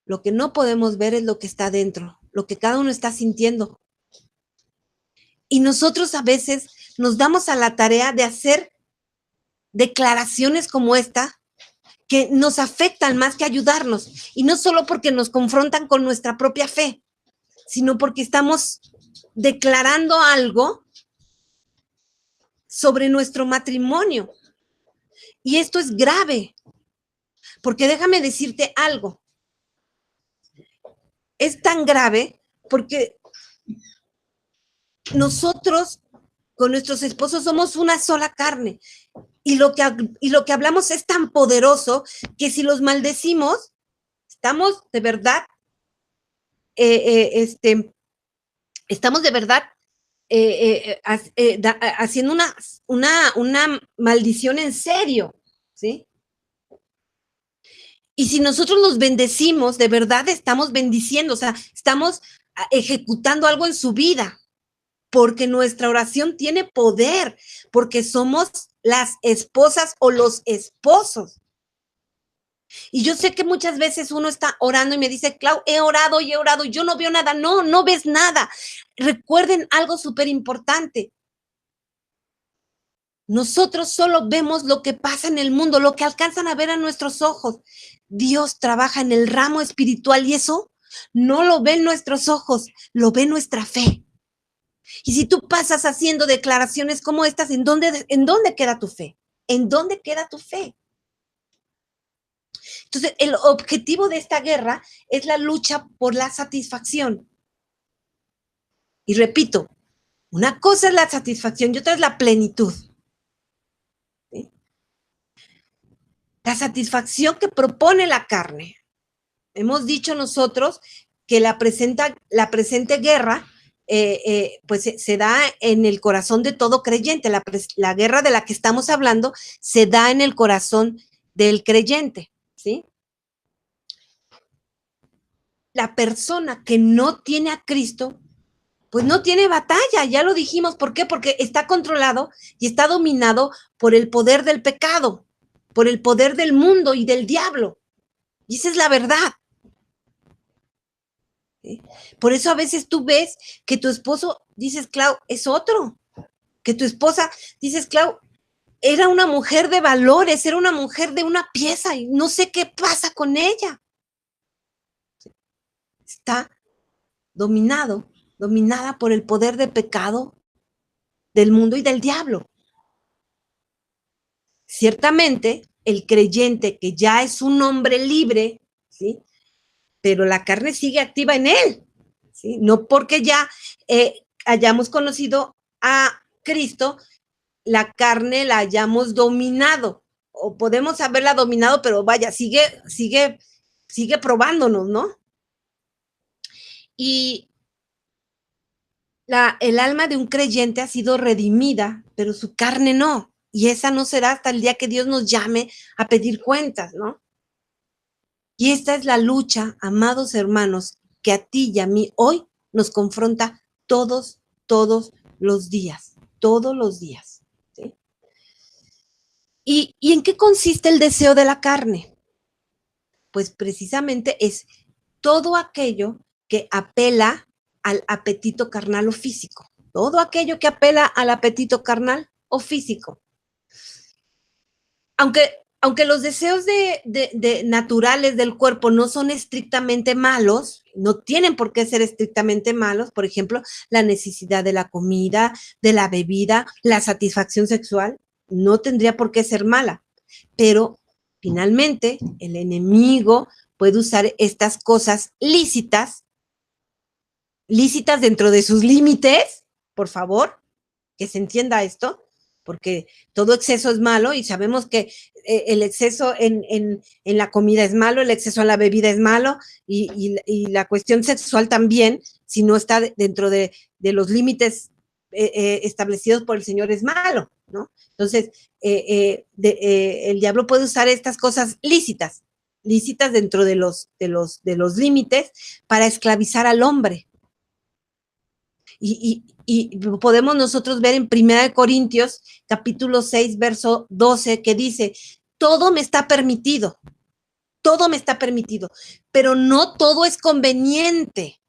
lo que no podemos ver es lo que está dentro, lo que cada uno está sintiendo. Y nosotros a veces nos damos a la tarea de hacer declaraciones como esta que nos afectan más que ayudarnos. Y no solo porque nos confrontan con nuestra propia fe, sino porque estamos declarando algo sobre nuestro matrimonio. Y esto es grave, porque déjame decirte algo. Es tan grave porque nosotros con nuestros esposos somos una sola carne. Y lo que hablamos es tan poderoso que si los maldecimos, estamos de verdad, estamos de verdad haciendo una maldición en serio, ¿sí? Y si nosotros los bendecimos, de verdad estamos bendiciendo, o sea, estamos ejecutando algo en su vida, porque nuestra oración tiene poder, porque somos las esposas o los esposos. Y yo sé que muchas veces uno está orando y me dice, Clau, he orado y yo no veo nada. No, no ves nada. Recuerden algo súper importante. Nosotros solo vemos lo que pasa en el mundo, lo que alcanzan a ver a nuestros ojos. Dios trabaja en el ramo espiritual y eso no lo ven nuestros ojos, lo ve nuestra fe. Y si tú pasas haciendo declaraciones como estas, ¿en dónde queda tu fe? ¿En dónde queda tu fe? Entonces, el objetivo de esta guerra es la lucha por la satisfacción. Y repito, una cosa es la satisfacción y otra es la plenitud. ¿Sí? La satisfacción que propone la carne. Hemos dicho nosotros que la presente guerra pues se da en el corazón de todo creyente. La guerra de la que estamos hablando se da en el corazón del creyente, ¿sí? La persona que no tiene a Cristo, pues no tiene batalla, ya lo dijimos. ¿Por qué? Porque está controlado y está dominado por el poder del pecado, por el poder del mundo y del diablo. Y esa es la verdad. ¿Sí? Por eso a veces tú ves que tu esposo, dices, Clau, es otro. Que tu esposa, dices, Clau, era una mujer de valores, era una mujer de una pieza y no sé qué pasa con ella. Está dominada por el poder de pecado del mundo y del diablo. Ciertamente, el creyente que ya es un hombre libre, ¿sí? Pero la carne sigue activa en él, ¿sí? No porque ya hayamos conocido a Cristo, la carne la hayamos dominado, o podemos haberla dominado, pero vaya, sigue probándonos, ¿no? Y el alma de un creyente ha sido redimida, pero su carne no. Y esa no será hasta el día que Dios nos llame a pedir cuentas, ¿no? Y esta es la lucha, amados hermanos, que a ti y a mí hoy nos confronta todos los días, ¿sí? ¿Y en qué consiste el deseo de la carne? Pues precisamente es todo aquello que apela al apetito carnal o físico. Todo aquello que apela al apetito carnal o físico. Aunque los deseos naturales del cuerpo no son estrictamente malos, no tienen por qué ser estrictamente malos, por ejemplo, la necesidad de la comida, de la bebida, la satisfacción sexual, no tendría por qué ser mala, pero finalmente el enemigo puede usar estas cosas lícitas dentro de sus límites, por favor, que se entienda esto, porque todo exceso es malo y sabemos que el exceso en la comida es malo, el exceso en la bebida es malo y la cuestión sexual también, si no está dentro de los límites establecidos por el Señor, es malo, ¿no? Entonces, el diablo puede usar estas cosas lícitas dentro de los límites para esclavizar al hombre. Y podemos nosotros ver en 1 Corintios, capítulo 6, verso 12, que dice, todo me está permitido, pero no todo es conveniente.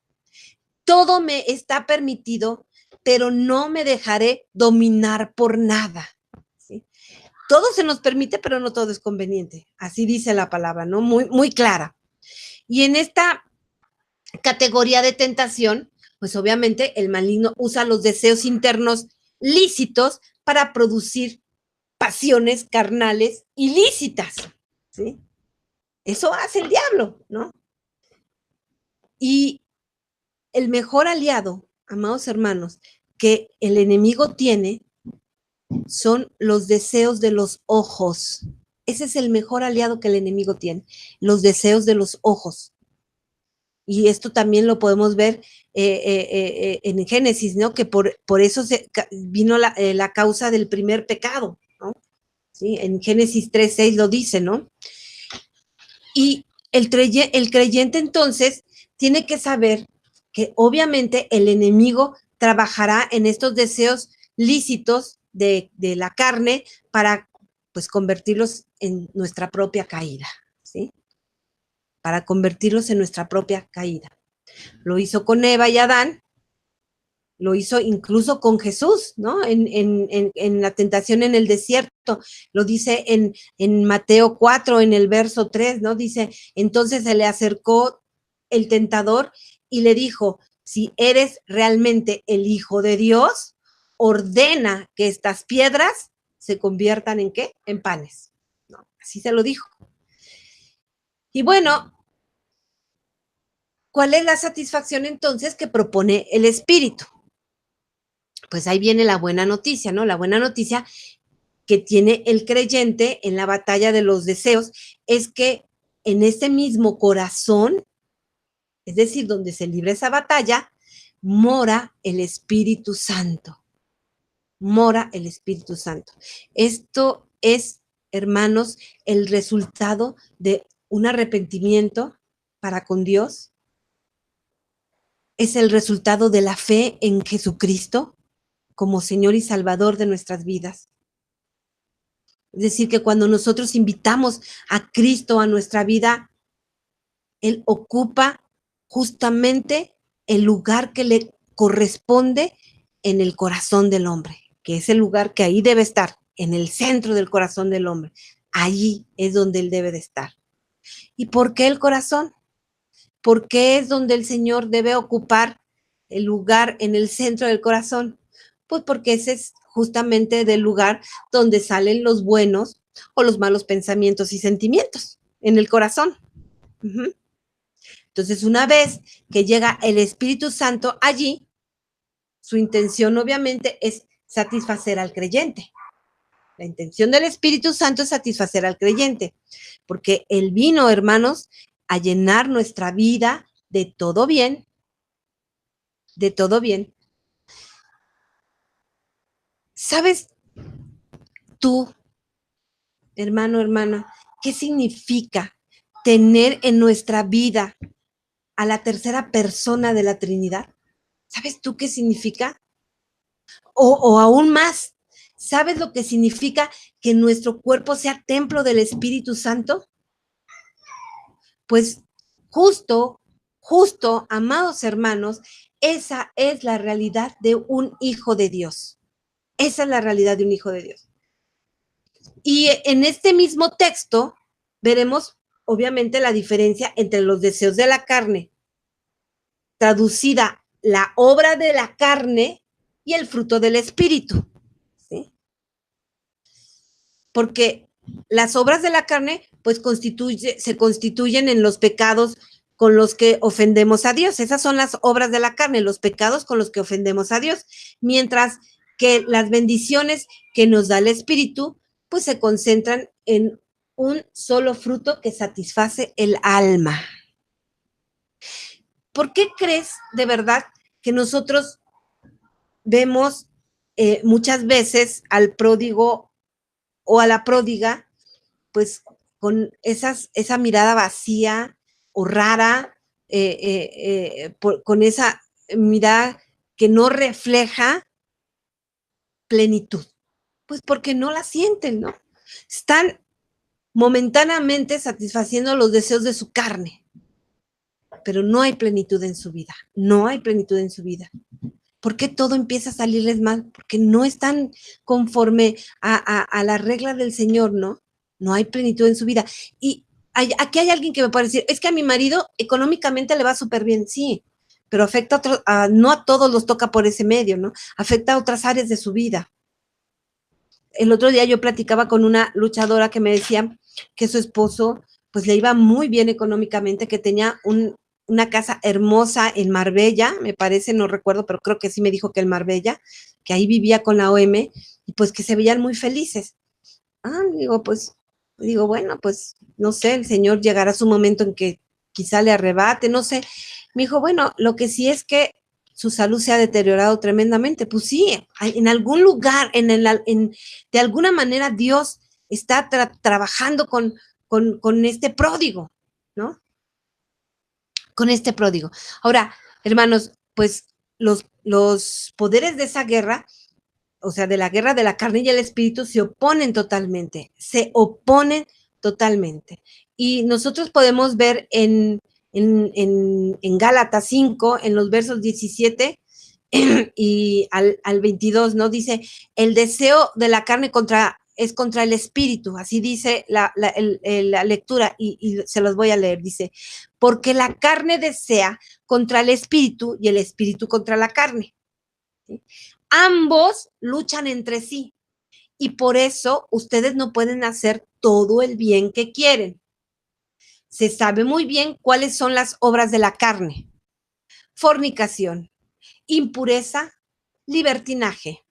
Todo me está permitido, pero no me dejaré dominar por nada. ¿Sí? Todo se nos permite, pero no todo es conveniente. Así dice la palabra, ¿no? Muy clara. Y en esta categoría de tentación, pues obviamente el maligno usa los deseos internos lícitos para producir pasiones carnales ilícitas, ¿sí? Eso hace el diablo, ¿no? Y el mejor aliado, amados hermanos, que el enemigo tiene son los deseos de los ojos. Ese es el mejor aliado que el enemigo tiene, los deseos de los ojos. Y esto también lo podemos ver en Génesis, ¿no? Que por eso vino la causa del primer pecado, ¿no? ¿Sí? En Génesis 3:6 lo dice, ¿no? Y el creyente entonces tiene que saber que obviamente el enemigo trabajará en estos deseos lícitos de la carne para, pues, convertirlos en nuestra propia caída, ¿sí? Para convertirlos en nuestra propia caída. Lo hizo con Eva y Adán, lo hizo incluso con Jesús, ¿no? En la tentación en el desierto, lo dice en Mateo 4, en el verso 3, ¿no? Dice, entonces se le acercó el tentador y le dijo, si eres realmente el Hijo de Dios, ordena que estas piedras se conviertan ¿en qué? En panes. ¿No? Así se lo dijo. Y bueno, ¿cuál es la satisfacción entonces que propone el Espíritu? Pues ahí viene la buena noticia, ¿no? La buena noticia que tiene el creyente en la batalla de los deseos es que en este mismo corazón, es decir, donde se libra esa batalla, mora el Espíritu Santo. Mora el Espíritu Santo. Esto es, hermanos, el resultado de un arrepentimiento para con Dios. Es el resultado de la fe en Jesucristo como Señor y Salvador de nuestras vidas. Es decir, que cuando nosotros invitamos a Cristo a nuestra vida, Él ocupa justamente el lugar que le corresponde en el corazón del hombre, que es el lugar que ahí debe estar, en el centro del corazón del hombre. Allí es donde Él debe de estar. ¿Y por qué el corazón? ¿Por qué es donde el Señor debe ocupar el lugar en el centro del corazón? Pues porque ese es justamente del lugar donde salen los buenos o los malos pensamientos y sentimientos, en el corazón. Entonces, una vez que llega el Espíritu Santo allí, su intención obviamente es satisfacer al creyente. La intención del Espíritu Santo es satisfacer al creyente, porque Él vino, hermanos, a llenar nuestra vida de todo bien, de todo bien. ¿Sabes tú, hermano, hermana, qué significa tener en nuestra vida a la tercera persona de la Trinidad? ¿Sabes tú qué significa? O aún más, ¿sabes lo que significa que nuestro cuerpo sea templo del Espíritu Santo? Pues justo, amados hermanos, esa es la realidad de un hijo de Dios. Esa es la realidad de un hijo de Dios. Y en este mismo texto veremos, obviamente, la diferencia entre los deseos de la carne, traducida la obra de la carne y el fruto del Espíritu. ¿Sí? Porque las obras de la carne, pues, se constituyen en los pecados con los que ofendemos a Dios. Esas son las obras de la carne, los pecados con los que ofendemos a Dios. Mientras que las bendiciones que nos da el Espíritu, pues se concentran en un solo fruto que satisface el alma. ¿Por qué crees de verdad que nosotros vemos muchas veces al pródigo o a la pródiga, pues con esa mirada vacía o rara, con esa mirada que no refleja plenitud? Pues porque no la sienten, ¿no? Están momentáneamente satisfaciendo los deseos de su carne, pero no hay plenitud en su vida, no hay plenitud en su vida. ¿Por qué todo empieza a salirles mal? Porque no están conforme a la regla del Señor, ¿no? No hay plenitud en su vida. Y aquí hay alguien que me puede decir, es que a mi marido económicamente le va súper bien, sí, pero afecta a otros, no a todos los toca por ese medio, ¿no? Afecta a otras áreas de su vida. El otro día yo platicaba con una luchadora que me decía que su esposo, pues le iba muy bien económicamente, que tenía una casa hermosa en Marbella, me parece, no recuerdo, pero creo que sí me dijo que en Marbella, que ahí vivía con la OM, y pues que se veían muy felices. Digo, bueno, pues no sé, el Señor llegará su momento en que quizá le arrebate, no sé. Me dijo, bueno, lo que sí es que su salud se ha deteriorado tremendamente. Pues sí, en algún lugar, de alguna manera Dios está trabajando con este pródigo, ¿no? Con este pródigo. Ahora, hermanos, pues los poderes de esa guerra, o sea, de la guerra de la carne y el espíritu, se oponen totalmente. Y nosotros podemos ver en Gálatas 5, en los versos 17, y al 22, ¿no? Dice, el deseo de la carne es contra el espíritu, así dice la lectura, y se los voy a leer, dice, porque la carne desea contra el espíritu y el espíritu contra la carne. ¿Sí? Ambos luchan entre sí, y por eso ustedes no pueden hacer todo el bien que quieren. Se sabe muy bien cuáles son las obras de la carne: fornicación, impureza, libertinaje,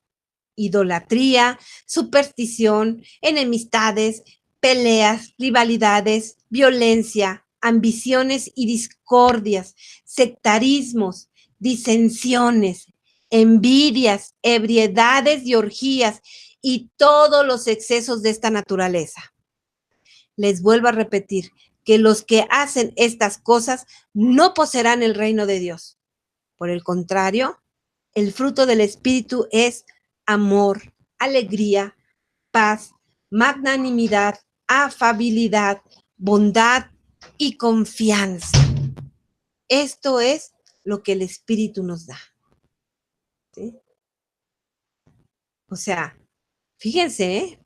idolatría, superstición, enemistades, peleas, rivalidades, violencia, ambiciones y discordias, sectarismos, disensiones, envidias, ebriedades y orgías y todos los excesos de esta naturaleza. Les vuelvo a repetir que los que hacen estas cosas no poseerán el reino de Dios. Por el contrario, el fruto del Espíritu es amor, alegría, paz, magnanimidad, afabilidad, bondad y confianza. Esto es lo que el Espíritu nos da. ¿Sí? O sea, fíjense, ¿eh?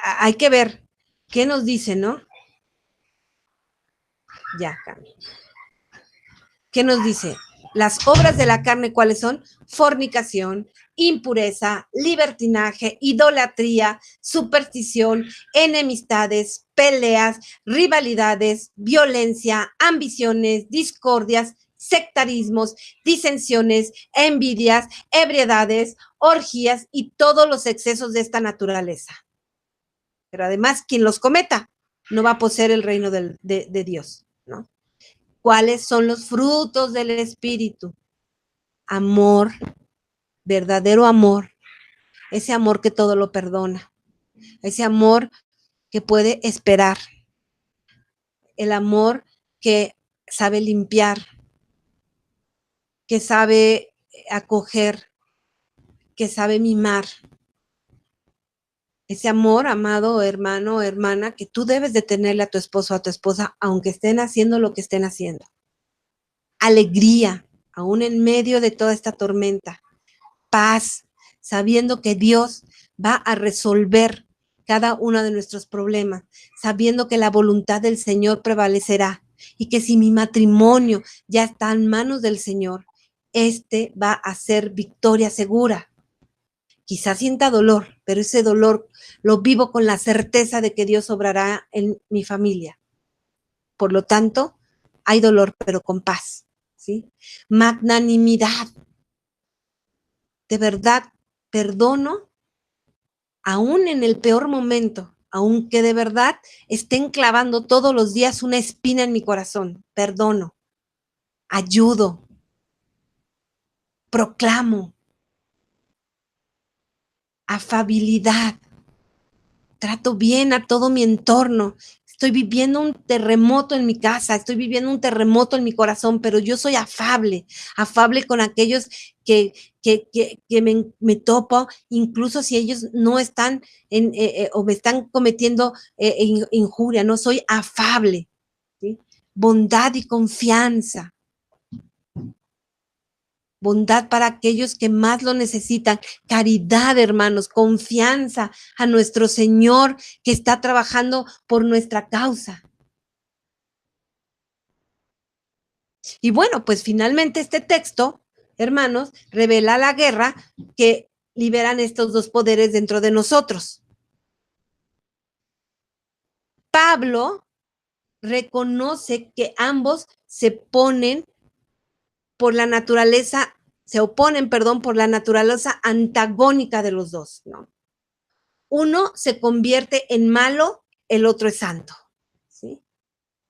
Hay que ver qué nos dice, ¿no? Ya, Cami. ¿Qué nos dice? Las obras de la carne, ¿cuáles son? Fornicación, impureza, libertinaje, idolatría, superstición, enemistades, peleas, rivalidades, violencia, ambiciones, discordias, sectarismos, disensiones, envidias, ebriedades, orgías y todos los excesos de esta naturaleza. Pero además, quien los cometa no va a poseer el reino de Dios, ¿no? ¿Cuáles son los frutos del Espíritu? Amor, verdadero amor, ese amor que todo lo perdona, ese amor que puede esperar, el amor que sabe limpiar, que sabe acoger, que sabe mimar. Ese amor, amado hermano o hermana, que tú debes de tenerle a tu esposo o a tu esposa, aunque estén haciendo lo que estén haciendo. Alegría, aún en medio de toda esta tormenta. Paz, sabiendo que Dios va a resolver cada uno de nuestros problemas, sabiendo que la voluntad del Señor prevalecerá y que si mi matrimonio ya está en manos del Señor, este va a ser victoria segura. Quizás sienta dolor, pero ese dolor lo vivo con la certeza de que Dios obrará en mi familia. Por lo tanto, hay dolor, pero con paz, ¿sí? Magnanimidad. De verdad, perdono, aún en el peor momento, aunque de verdad estén clavando todos los días una espina en mi corazón. Perdono, ayudo, proclamo. Afabilidad. Trato bien a todo mi entorno. Estoy viviendo un terremoto en mi casa, estoy viviendo un terremoto en mi corazón, pero yo soy afable con aquellos que me topo, incluso si ellos no están o me están cometiendo injuria, no soy afable, ¿sí? Bondad y confianza. Bondad para aquellos que más lo necesitan, caridad, hermanos, confianza a nuestro Señor que está trabajando por nuestra causa. Y bueno, pues finalmente este texto, hermanos, revela la guerra que liberan estos dos poderes dentro de nosotros. Pablo reconoce que ambos se oponen por la naturaleza antagónica de los dos, ¿no? Uno se convierte en malo, el otro es santo, ¿sí?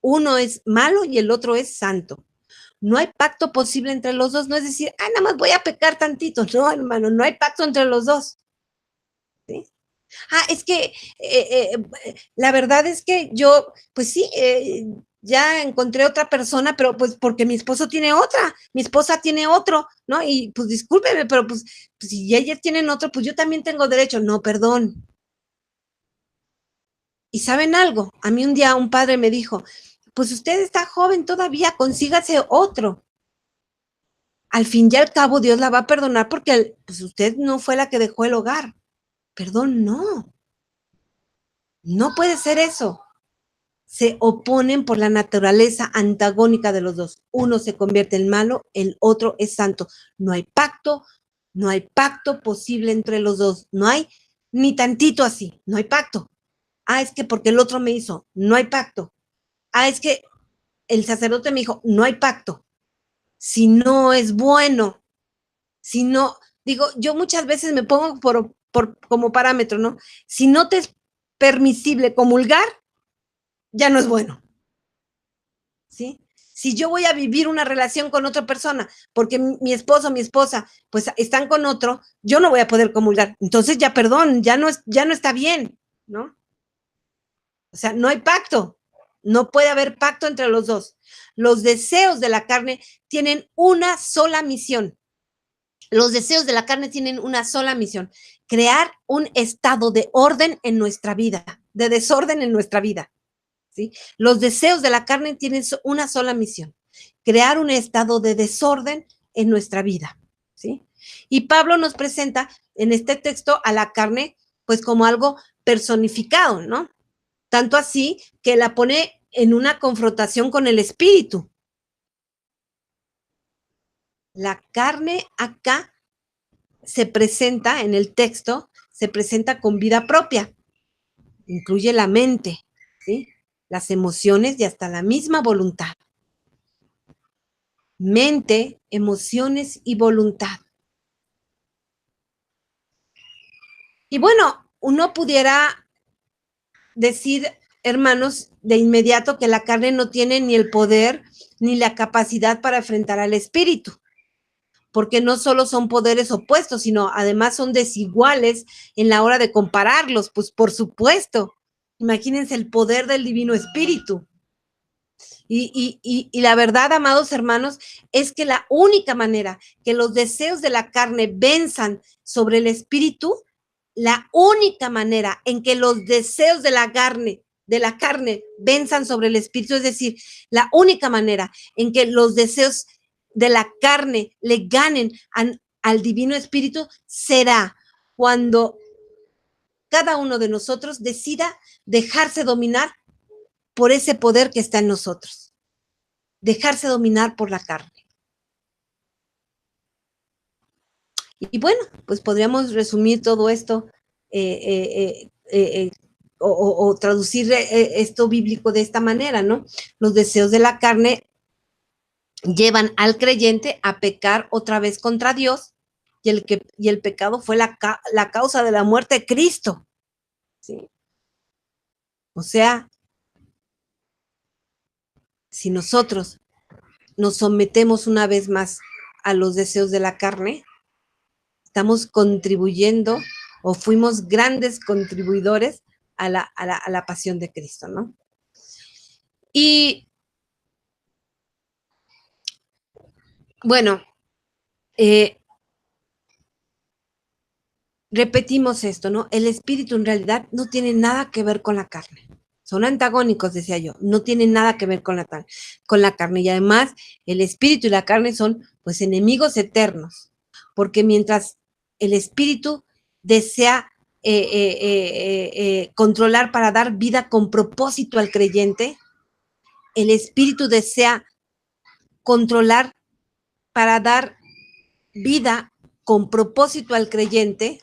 Uno es malo y el otro es santo. No hay pacto posible entre los dos, no es decir, nada más voy a pecar tantito. No, hermano, no hay pacto entre los dos, ¿sí? Es que la verdad es que yo, pues sí, ya encontré otra persona, pero pues porque mi esposo tiene otra, mi esposa tiene otro, ¿no? Y pues discúlpeme, pero pues si ellas tienen otro, pues yo también tengo derecho. No, perdón. ¿Y saben algo? A mí un día un padre me dijo, pues usted está joven todavía, consígase otro. al fin y al cabo Dios la va a perdonar porque pues usted no fue la que dejó el hogar. Perdón, no. No puede ser eso. Se oponen por la naturaleza antagónica de los dos. Uno se convierte en malo, el otro es santo. No hay pacto posible entre los dos. No hay ni tantito así, no hay pacto. Ah, es que porque el otro me hizo, no hay pacto. Ah, es que el sacerdote me dijo, no hay pacto. Si no es bueno, si no, digo, yo muchas veces me pongo como parámetro, ¿no? Si no te es permisible comulgar, ya no es bueno. ¿Sí? Si yo voy a vivir una relación con otra persona, porque mi esposo o mi esposa, pues están con otro, yo no voy a poder comulgar. Entonces ya, perdón, ya no está bien, ¿no? O sea, no hay pacto. No puede haber pacto entre los dos. Los deseos de la carne tienen una sola misión. Los deseos de la carne tienen una sola misión: crear un estado de orden en nuestra vida, de desorden en nuestra vida. ¿Sí? Los deseos de la carne tienen una sola misión: crear un estado de desorden en nuestra vida. ¿Sí? Y Pablo nos presenta en este texto a la carne pues como algo personificado, ¿no? Tanto así que la pone en una confrontación con el espíritu. La carne acá se presenta en el texto, se presenta con vida propia, incluye la mente, ¿sí? Las emociones y hasta la misma voluntad. Mente, emociones y voluntad. Y bueno, uno pudiera decir, hermanos, de inmediato que la carne no tiene ni el poder ni la capacidad para enfrentar al espíritu, porque no solo son poderes opuestos, sino además son desiguales en la hora de compararlos, pues por supuesto. Imagínense el poder del Divino Espíritu. Y la verdad, amados hermanos, es que la única manera que los deseos de la carne venzan sobre el espíritu, la única manera en que los deseos de la carne venzan sobre el espíritu, es decir, la única manera en que los deseos de la carne le ganen al divino espíritu será cuando cada uno de nosotros decida dejarse dominar por ese poder que está en nosotros, dejarse dominar por la carne. Y bueno, pues podríamos resumir todo esto o traducir esto bíblico de esta manera, ¿no? Los deseos de la carne llevan al creyente a pecar otra vez contra Dios y el pecado fue la causa de la muerte de Cristo, ¿sí? O sea, si nosotros nos sometemos una vez más a los deseos de la carne, estamos contribuyendo o fuimos grandes contribuidores a la pasión de Cristo, ¿no? Y bueno, repetimos esto, ¿no? El espíritu en realidad no tiene nada que ver con la carne. Son antagónicos, decía yo, no tienen nada que ver con la carne. Y además, el espíritu y la carne son, pues, enemigos eternos. Porque mientras el espíritu desea controlar para dar vida con propósito al creyente, el espíritu desea controlar para dar vida con propósito al creyente,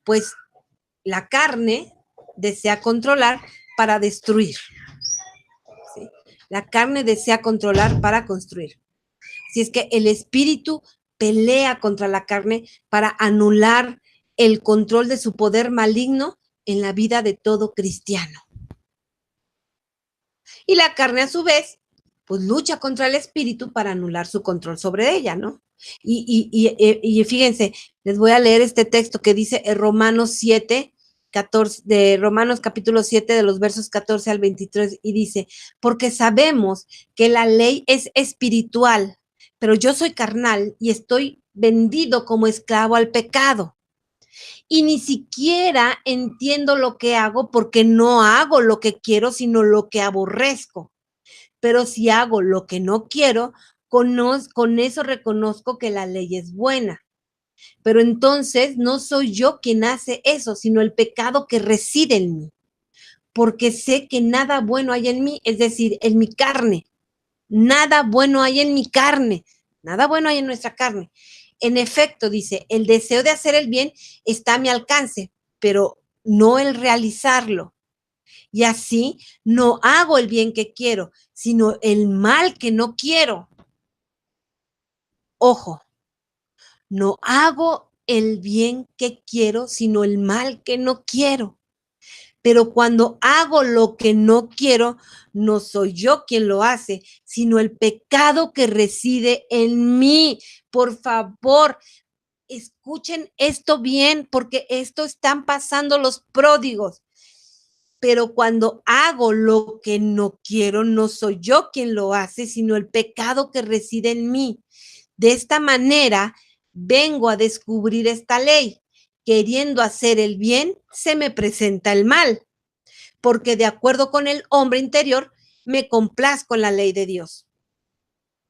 pues la carne desea controlar para destruir. ¿Sí? La carne desea controlar para construir. Así es que el espíritu pelea contra la carne para anular el control de su poder maligno en la vida de todo cristiano. Y la carne, a su vez, pues lucha contra el espíritu para anular su control sobre ella, ¿no? Y fíjense, les voy a leer este texto que dice en Romanos 7, 14, de Romanos capítulo 7, de los versos 14 al 23, y dice: porque sabemos que la ley es espiritual, pero yo soy carnal y estoy vendido como esclavo al pecado. Y ni siquiera entiendo lo que hago, porque no hago lo que quiero, sino lo que aborrezco. Pero si hago lo que no quiero, con eso reconozco que la ley es buena. Pero entonces no soy yo quien hace eso, sino el pecado que reside en mí. Porque sé que nada bueno hay en mí, es decir, en mi carne. Nada bueno hay en mi carne. Nada bueno hay en nuestra carne. En efecto, dice, el deseo de hacer el bien está a mi alcance, pero no el realizarlo. Y así no hago el bien que quiero, sino el mal que no quiero. Ojo, no hago el bien que quiero, sino el mal que no quiero. Pero cuando hago lo que no quiero, no soy yo quien lo hace, sino el pecado que reside en mí. Por favor, escuchen esto bien, porque esto están pasando los pródigos. Pero cuando hago lo que no quiero, no soy yo quien lo hace, sino el pecado que reside en mí. De esta manera, vengo a descubrir esta ley. Queriendo hacer el bien, se me presenta el mal, porque de acuerdo con el hombre interior, me complazco en la ley de Dios.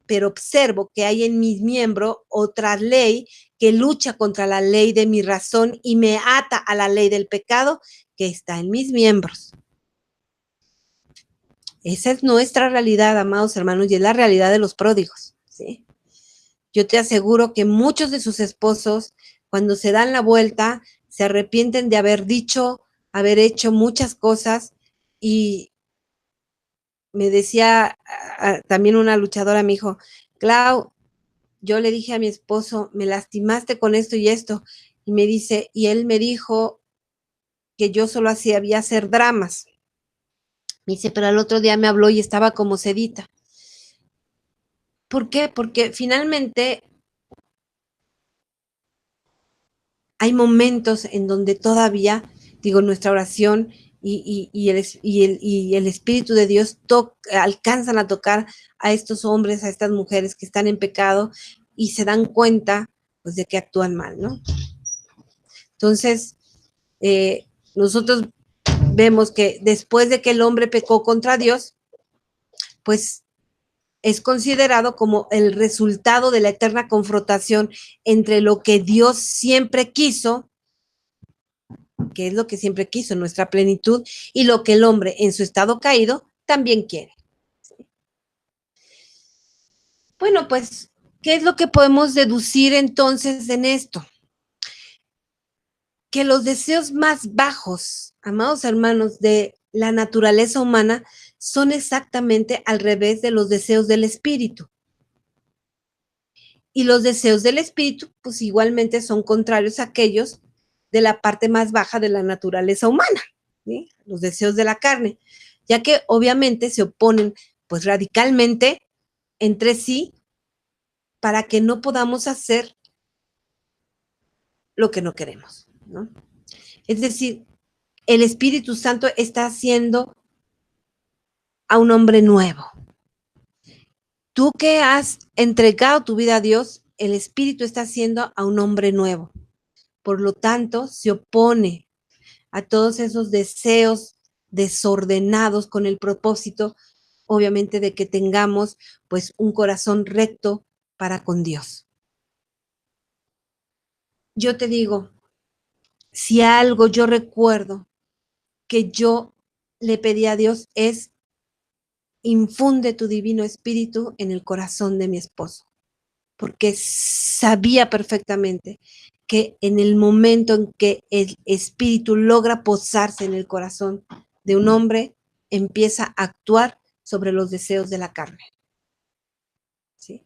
Pero observo que hay en mis miembros otra ley que lucha contra la ley de mi razón y me ata a la ley del pecado que está en mis miembros. Esa es nuestra realidad, amados hermanos, y es la realidad de los pródigos, ¿sí? Yo te aseguro que muchos de sus esposos, cuando se dan la vuelta, se arrepienten de haber dicho, haber hecho muchas cosas. Y me decía también una luchadora, me dijo, Clau, yo le dije a mi esposo, me lastimaste con esto y esto. Y me dice, y él me dijo que yo solo había hacer dramas. Me dice, pero al otro día me habló y estaba como sedita. ¿Por qué? Porque finalmente hay momentos en donde todavía, digo, nuestra oración y el Espíritu de Dios alcanzan a tocar a estos hombres, a estas mujeres que están en pecado y se dan cuenta, pues, de que actúan mal, ¿no? Entonces, nosotros vemos que después de que el hombre pecó contra Dios, pues es considerado como el resultado de la eterna confrontación entre lo que Dios siempre quiso, que es lo que siempre quiso, nuestra plenitud, y lo que el hombre en su estado caído también quiere. Bueno, pues, ¿qué es lo que podemos deducir entonces en esto? Que los deseos más bajos, amados hermanos, de la naturaleza humana son exactamente al revés de los deseos del espíritu. Y los deseos del espíritu, pues igualmente son contrarios a aquellos de la parte más baja de la naturaleza humana, ¿sí? Los deseos de la carne, ya que obviamente se oponen pues radicalmente entre sí para que no podamos hacer lo que no queremos, ¿no? Es decir, el Espíritu Santo está haciendo a un hombre nuevo. Tú que has entregado tu vida a Dios, el Espíritu está haciendo a un hombre nuevo. Por lo tanto, se opone a todos esos deseos desordenados con el propósito, obviamente, de que tengamos pues un corazón recto para con Dios. Yo te digo, si algo yo recuerdo que yo le pedí a Dios es infunde tu divino espíritu en el corazón de mi esposo, porque sabía perfectamente que en el momento en que el espíritu logra posarse en el corazón de un hombre, empieza a actuar sobre los deseos de la carne. ¿Sí?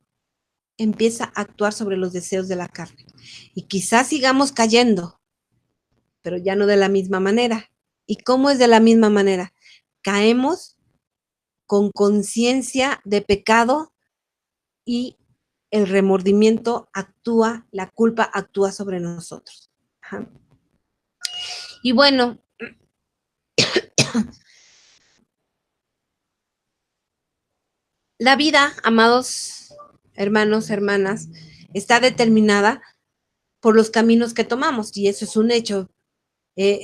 Empieza a actuar sobre los deseos de la carne. Y quizás sigamos cayendo, pero ya no de la misma manera. ¿Y cómo es de la misma manera? Caemos con conciencia de pecado y el remordimiento actúa, la culpa actúa sobre nosotros. Ajá. Y bueno, la vida, amados hermanos, hermanas, está determinada por los caminos que tomamos y eso es un hecho.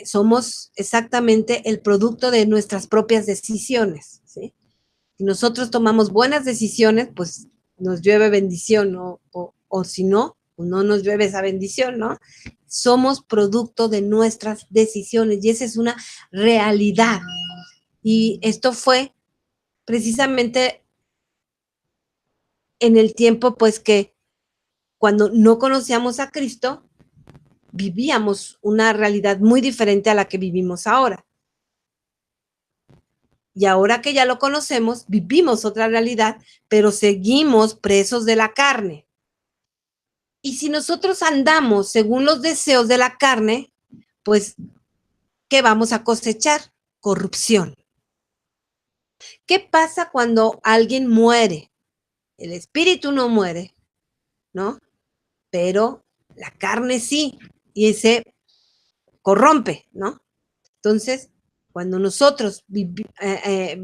Somos exactamente el producto de nuestras propias decisiones, ¿sí? Si nosotros tomamos buenas decisiones, pues nos llueve bendición, ¿no? O si no, pues no nos llueve esa bendición, ¿no? Somos producto de nuestras decisiones y esa es una realidad. Y esto fue precisamente en el tiempo, pues, que cuando no conocíamos a Cristo, vivíamos una realidad muy diferente a la que vivimos ahora. Y ahora que ya lo conocemos, vivimos otra realidad, pero seguimos presos de la carne. Y si nosotros andamos según los deseos de la carne, pues, ¿qué vamos a cosechar? Corrupción. ¿Qué pasa cuando alguien muere? El espíritu no muere, ¿no? Pero la carne sí, y se corrompe, ¿no? Entonces, cuando nosotros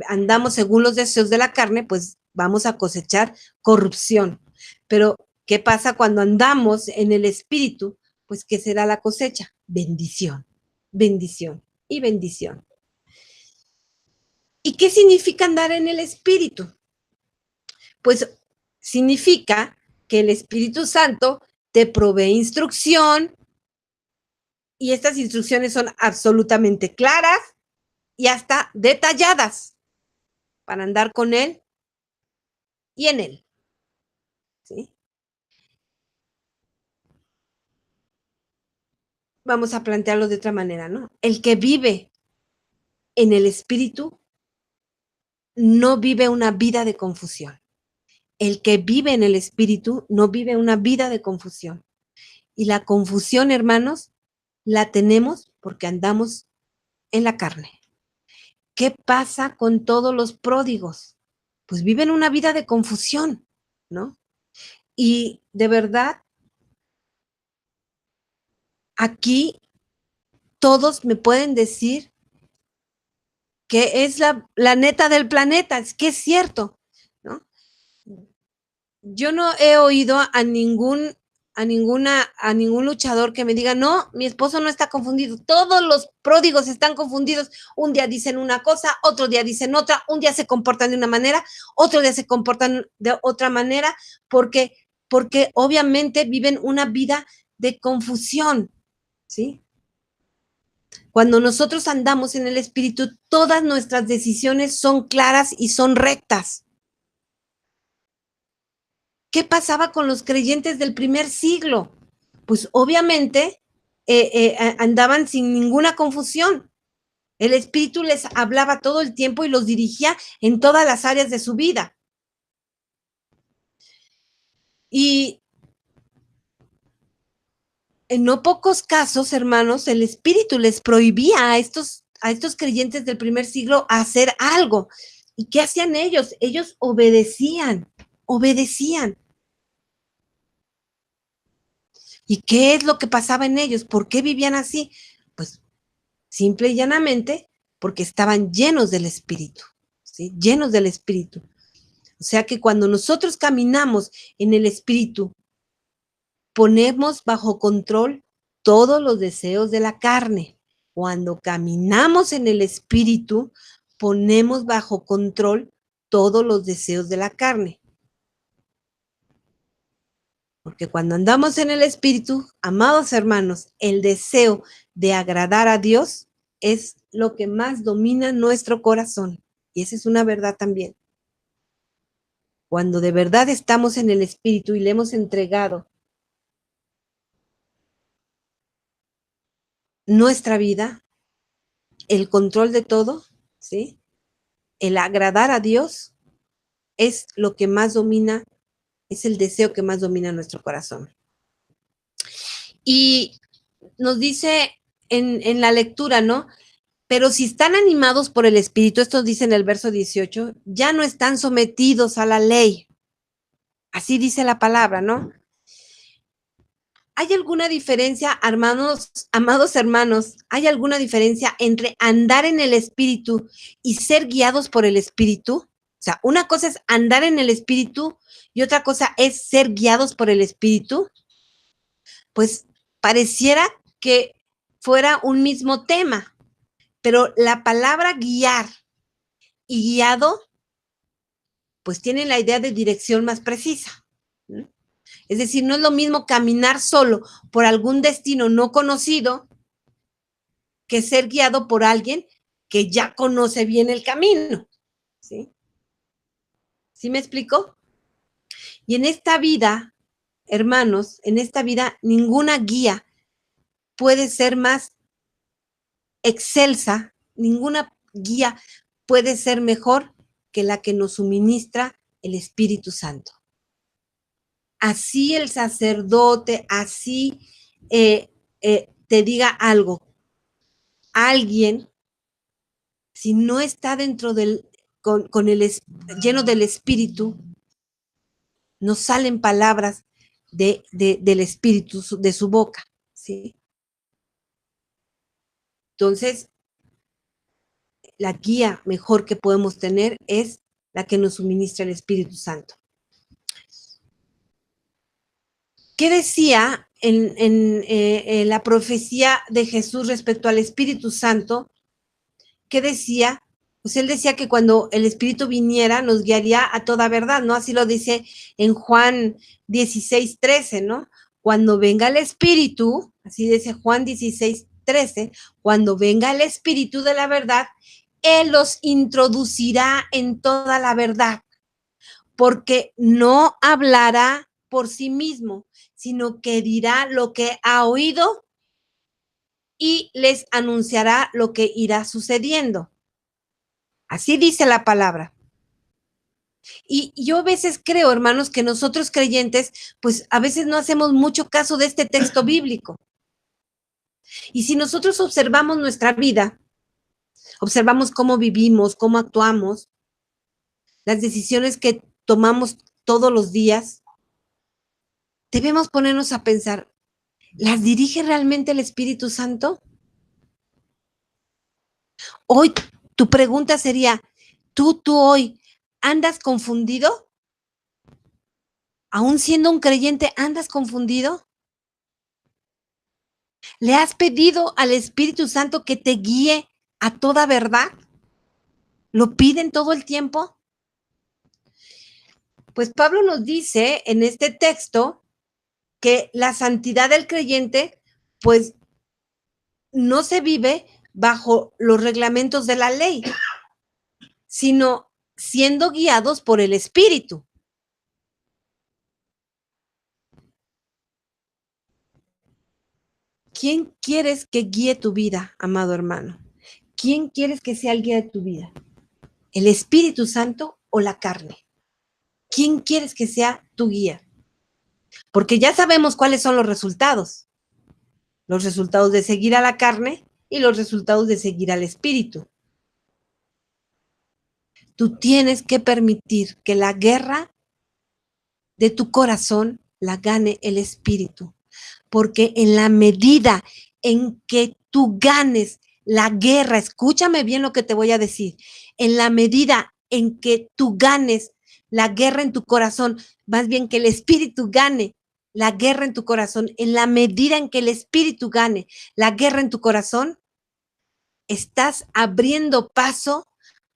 andamos según los deseos de la carne, pues vamos a cosechar corrupción. Pero, ¿qué pasa cuando andamos en el espíritu? Pues, ¿qué será la cosecha? Bendición, bendición y bendición. ¿Y qué significa andar en el espíritu? Pues significa que el Espíritu Santo te provee instrucción y estas instrucciones son absolutamente claras y hasta detalladas para andar con Él y en Él. ¿Sí? Vamos a plantearlo de otra manera, ¿no? El que vive en el Espíritu no vive una vida de confusión. El que vive en el Espíritu no vive una vida de confusión. Y la confusión, hermanos, la tenemos porque andamos en la carne. ¿Qué pasa con todos los pródigos? Pues viven una vida de confusión, ¿no? Y de verdad, aquí todos me pueden decir que es la neta del planeta, es que es cierto, ¿no? Yo no he oído a ningún luchador que me diga, no, mi esposo no está confundido. Todos los pródigos están confundidos. Un día dicen una cosa, otro día dicen otra, un día se comportan de una manera, otro día se comportan de otra manera, porque obviamente viven una vida de confusión, ¿sí? Cuando nosotros andamos en el Espíritu, todas nuestras decisiones son claras y son rectas. ¿Qué pasaba con los creyentes del primer siglo? Pues obviamente andaban sin ninguna confusión. El Espíritu les hablaba todo el tiempo y los dirigía en todas las áreas de su vida. Y en no pocos casos, hermanos, el Espíritu les prohibía a estos creyentes del primer siglo hacer algo. ¿Y qué hacían ellos? Ellos obedecían. ¿Y qué es lo que pasaba en ellos? ¿Por qué vivían así? Pues simple y llanamente porque estaban llenos del Espíritu, ¿sí? Llenos del Espíritu. O sea que cuando nosotros caminamos en el Espíritu, ponemos bajo control todos los deseos de la carne. Cuando caminamos en el Espíritu, ponemos bajo control todos los deseos de la carne. Porque cuando andamos en el Espíritu, amados hermanos, el deseo de agradar a Dios es lo que más domina nuestro corazón. Y esa es una verdad también. Cuando de verdad estamos en el Espíritu y le hemos entregado nuestra vida, el control de todo, ¿sí? El agradar a Dios es lo que más domina, es el deseo que más domina nuestro corazón. Y nos dice en la lectura, ¿no? Pero si están animados por el Espíritu, esto dice en el verso 18, ya no están sometidos a la ley. Así dice la palabra, ¿no? ¿Hay alguna diferencia, amados hermanos, hay alguna diferencia entre andar en el Espíritu y ser guiados por el Espíritu? O sea, una cosa es andar en el Espíritu y otra cosa es ser guiados por el Espíritu. Pues pareciera que fuera un mismo tema, pero la palabra guiar y guiado pues tienen la idea de dirección más precisa. Es decir, no es lo mismo caminar solo por algún destino no conocido que ser guiado por alguien que ya conoce bien el camino. ¿Sí? ¿Sí me explico? Y en esta vida, hermanos, en esta vida ninguna guía puede ser más excelsa, ninguna guía puede ser mejor que la que nos suministra el Espíritu Santo. Así el sacerdote, así te diga algo, alguien, si no está dentro del, lleno del Espíritu, no salen palabras del Espíritu de su boca, ¿sí? Entonces, la guía mejor que podemos tener es la que nos suministra el Espíritu Santo. ¿Qué decía en la profecía de Jesús respecto al Espíritu Santo? ¿Qué decía? Pues él decía que cuando el Espíritu viniera nos guiaría a toda verdad, ¿no? Así lo dice en Juan 16:13, ¿no? Cuando venga el Espíritu, así dice Juan 16:13, cuando venga el Espíritu de la verdad, Él los introducirá en toda la verdad, porque no hablará por sí mismo, sino que dirá lo que ha oído y les anunciará lo que irá sucediendo. Así dice la palabra. Y yo a veces creo, hermanos, que nosotros creyentes, pues a veces no hacemos mucho caso de este texto bíblico. Y si nosotros observamos nuestra vida, observamos cómo vivimos, cómo actuamos, las decisiones que tomamos todos los días, debemos ponernos a pensar, ¿las dirige realmente el Espíritu Santo? Hoy tu pregunta sería, ¿tú hoy andas confundido? ¿Aún siendo un creyente, andas confundido? ¿Le has pedido al Espíritu Santo que te guíe a toda verdad? ¿Lo piden todo el tiempo? Pues Pablo nos dice en este texto que la santidad del creyente, pues, no se vive bajo los reglamentos de la ley, sino siendo guiados por el Espíritu. ¿Quién quieres que guíe tu vida, amado hermano? ¿Quién quieres que sea el guía de tu vida? ¿El Espíritu Santo o la carne? ¿Quién quieres que sea tu guía? Porque ya sabemos cuáles son los resultados. Los resultados de seguir a la carne y los resultados de seguir al Espíritu. Tú tienes que permitir que la guerra de tu corazón la gane el Espíritu. Porque en la medida en que tú ganes la guerra, escúchame bien lo que te voy a decir, en la medida en que tú ganes la guerra en tu corazón, más bien que el Espíritu gane la guerra en tu corazón, en la medida en que el Espíritu gane la guerra en tu corazón, estás abriendo paso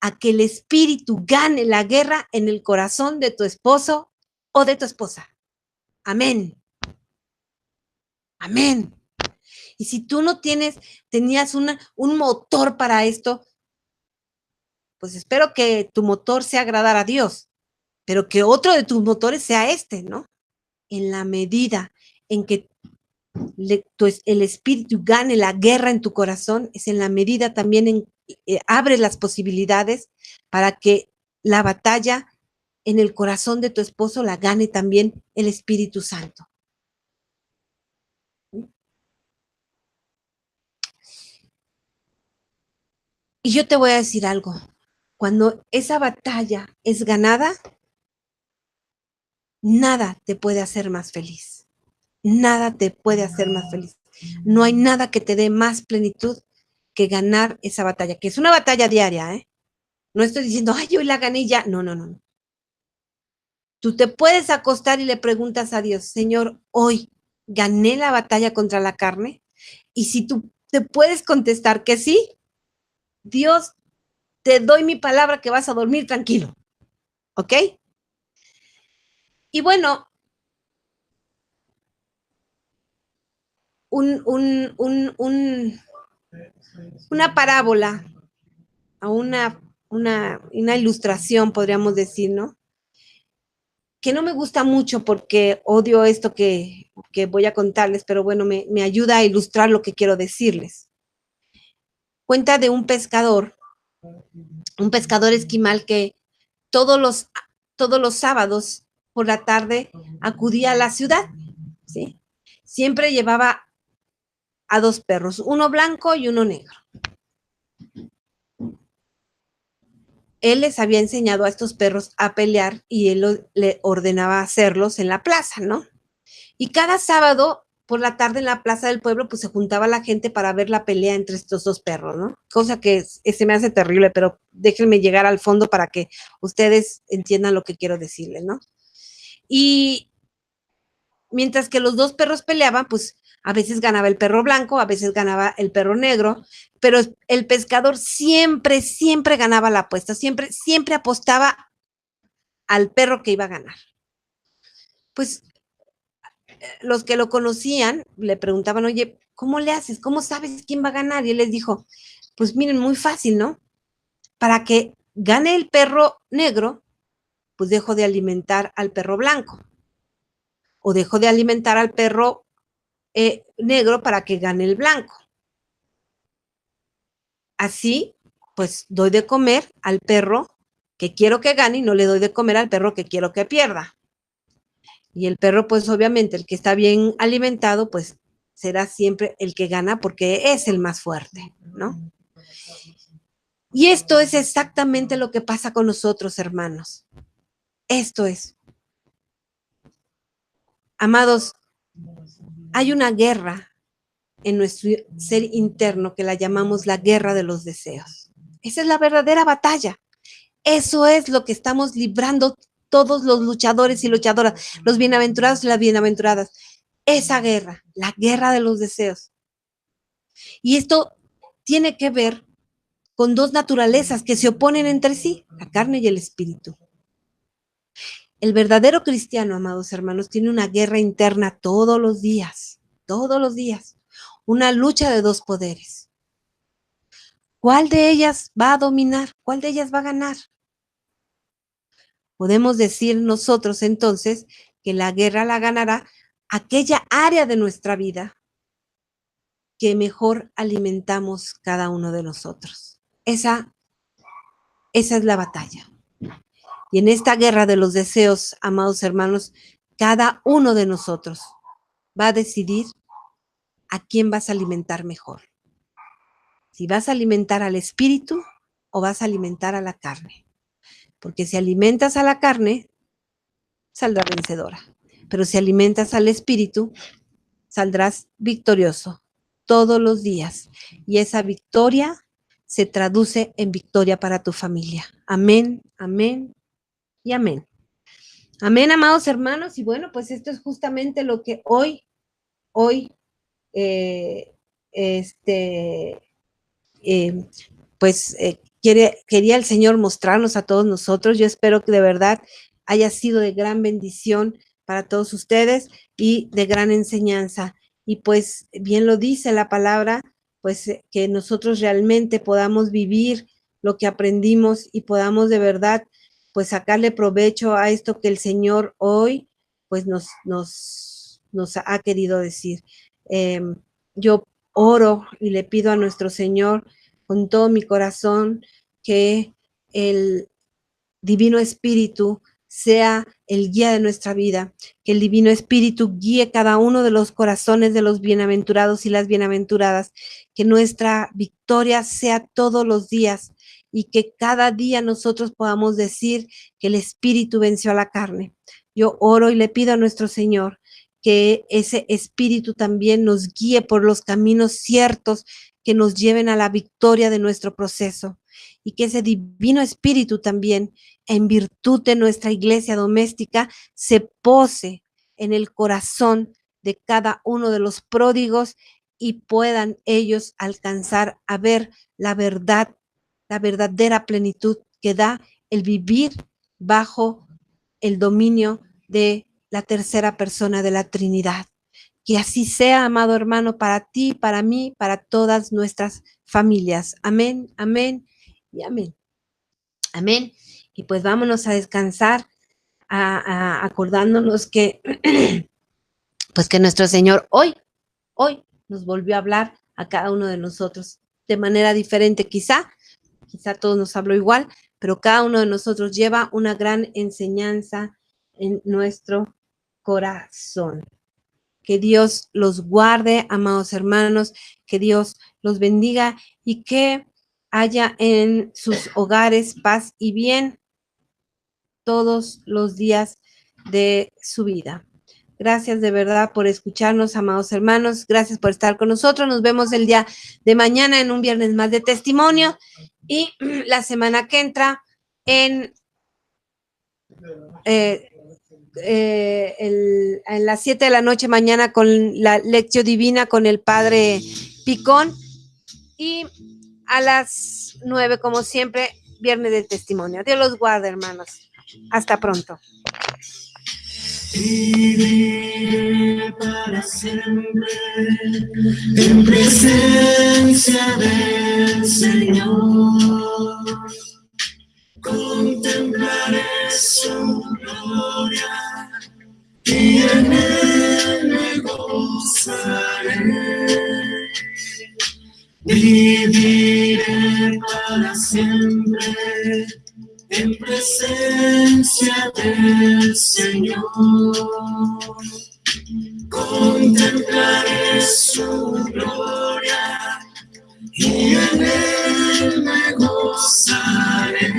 a que el Espíritu gane la guerra en el corazón de tu esposo o de tu esposa. Amén. Amén. Y si tú no tenías un motor para esto, pues espero que tu motor sea agradar a Dios, pero que otro de tus motores sea este, ¿no? En la medida en que el Espíritu gane la guerra en tu corazón, es en la medida también abre las posibilidades para que la batalla en el corazón de tu esposo la gane también el Espíritu Santo. Y yo te voy a decir algo, cuando esa batalla es ganada, nada te puede hacer más feliz, nada te puede hacer más feliz. No hay nada que te dé más plenitud que ganar esa batalla, que es una batalla diaria, ¿eh? No estoy diciendo, ay, hoy la gané y ya. No, no, no. Tú te puedes acostar y le preguntas a Dios, Señor, hoy gané la batalla contra la carne. Y si tú te puedes contestar que sí, Dios, te doy mi palabra que vas a dormir tranquilo. ¿ok? Y bueno, una parábola, o una ilustración, podríamos decir, ¿no? Que no me gusta mucho porque odio esto que voy a contarles, pero bueno, me ayuda a ilustrar lo que quiero decirles. Cuenta de un pescador esquimal que todos los sábados por la tarde acudía a la ciudad, ¿sí? Siempre llevaba a 2 perros, uno blanco y uno negro. Él les había enseñado a estos perros a pelear y él le ordenaba hacerlos en la plaza, ¿no? Y cada sábado por la tarde en la plaza del pueblo, pues se juntaba la gente para ver la pelea entre estos 2 perros, ¿no? Cosa que se me hace terrible, pero déjenme llegar al fondo para que ustedes entiendan lo que quiero decirles, ¿no? Y mientras que los 2 perros peleaban, pues a veces ganaba el perro blanco, a veces ganaba el perro negro, pero el pescador siempre ganaba la apuesta, siempre apostaba al perro que iba a ganar. Pues los que lo conocían le preguntaban, oye, ¿cómo le haces? ¿Cómo sabes quién va a ganar? Y él les dijo, pues miren, muy fácil, ¿no? Para que gane el perro negro, pues dejo de alimentar al perro blanco. O dejo de alimentar al perro negro para que gane el blanco. Así, pues doy de comer al perro que quiero que gane y no le doy de comer al perro que quiero que pierda. Y el perro, pues obviamente, el que está bien alimentado, pues será siempre el que gana porque es el más fuerte, ¿no? Y esto es exactamente lo que pasa con nosotros, hermanos. Esto es. Amados, hay una guerra en nuestro ser interno que la llamamos la guerra de los deseos. Esa es la verdadera batalla. Eso es lo que estamos librando todos los luchadores y luchadoras, los bienaventurados y las bienaventuradas. Esa guerra, la guerra de los deseos. Y esto tiene que ver con 2 naturalezas que se oponen entre sí, la carne y el espíritu. El verdadero cristiano, amados hermanos, tiene una guerra interna todos los días, una lucha de 2 poderes. ¿Cuál de ellas va a dominar? ¿Cuál de ellas va a ganar? Podemos decir nosotros entonces que la guerra la ganará aquella área de nuestra vida que mejor alimentamos cada uno de nosotros. Esa es la batalla. Y en esta guerra de los deseos, amados hermanos, cada uno de nosotros va a decidir a quién vas a alimentar mejor. Si vas a alimentar al espíritu o vas a alimentar a la carne. Porque si alimentas a la carne, saldrá vencedora. Pero si alimentas al espíritu, saldrás victorioso todos los días. Y esa victoria se traduce en victoria para tu familia. Amén, amén y amén. Amén, amados hermanos. Y bueno, pues esto es justamente lo que hoy quería el Señor mostrarnos a todos nosotros. Yo espero que de verdad haya sido de gran bendición para todos ustedes y de gran enseñanza. Y pues bien lo dice la palabra, pues que nosotros realmente podamos vivir lo que aprendimos y podamos de verdad pues sacarle provecho a esto que el Señor hoy pues nos ha querido decir. Yo oro y le pido a nuestro Señor con todo mi corazón que el Divino Espíritu sea el guía de nuestra vida, que el Divino Espíritu guíe cada uno de los corazones de los bienaventurados y las bienaventuradas, que nuestra victoria sea todos los días y que cada día nosotros podamos decir que el Espíritu venció a la carne. Yo oro y le pido a nuestro Señor que ese Espíritu también nos guíe por los caminos ciertos que nos lleven a la victoria de nuestro proceso y que ese Divino Espíritu también, en virtud de nuestra iglesia doméstica, se pose en el corazón de cada uno de los pródigos y puedan ellos alcanzar a ver la verdad, la verdadera plenitud que da el vivir bajo el dominio de la tercera persona de la Trinidad. Que así sea, amado hermano, para ti, para mí, para todas nuestras familias. Amén, amén y amén. Amén. Y pues vámonos a descansar, acordándonos que, pues que nuestro Señor hoy nos volvió a hablar a cada uno de nosotros de manera diferente, quizá todos nos habló igual, pero cada uno de nosotros lleva una gran enseñanza en nuestro corazón. Que Dios los guarde, amados hermanos, que Dios los bendiga y que haya en sus hogares paz y bien todos los días de su vida. Gracias de verdad por escucharnos, amados hermanos. Gracias por estar con nosotros. Nos vemos el día de mañana en un viernes más de testimonio y la semana que entra en las 7 de la noche mañana con la lección divina con el Padre Picón y a las 9 como siempre viernes de testimonio. Dios los guarde, hermanos. Hasta pronto. Viviré para siempre en presencia del Señor. Contemplaré su gloria y en él me gozaré. Viviré para siempre en presencia del Señor. Contemplaré su gloria y en él me gozaré.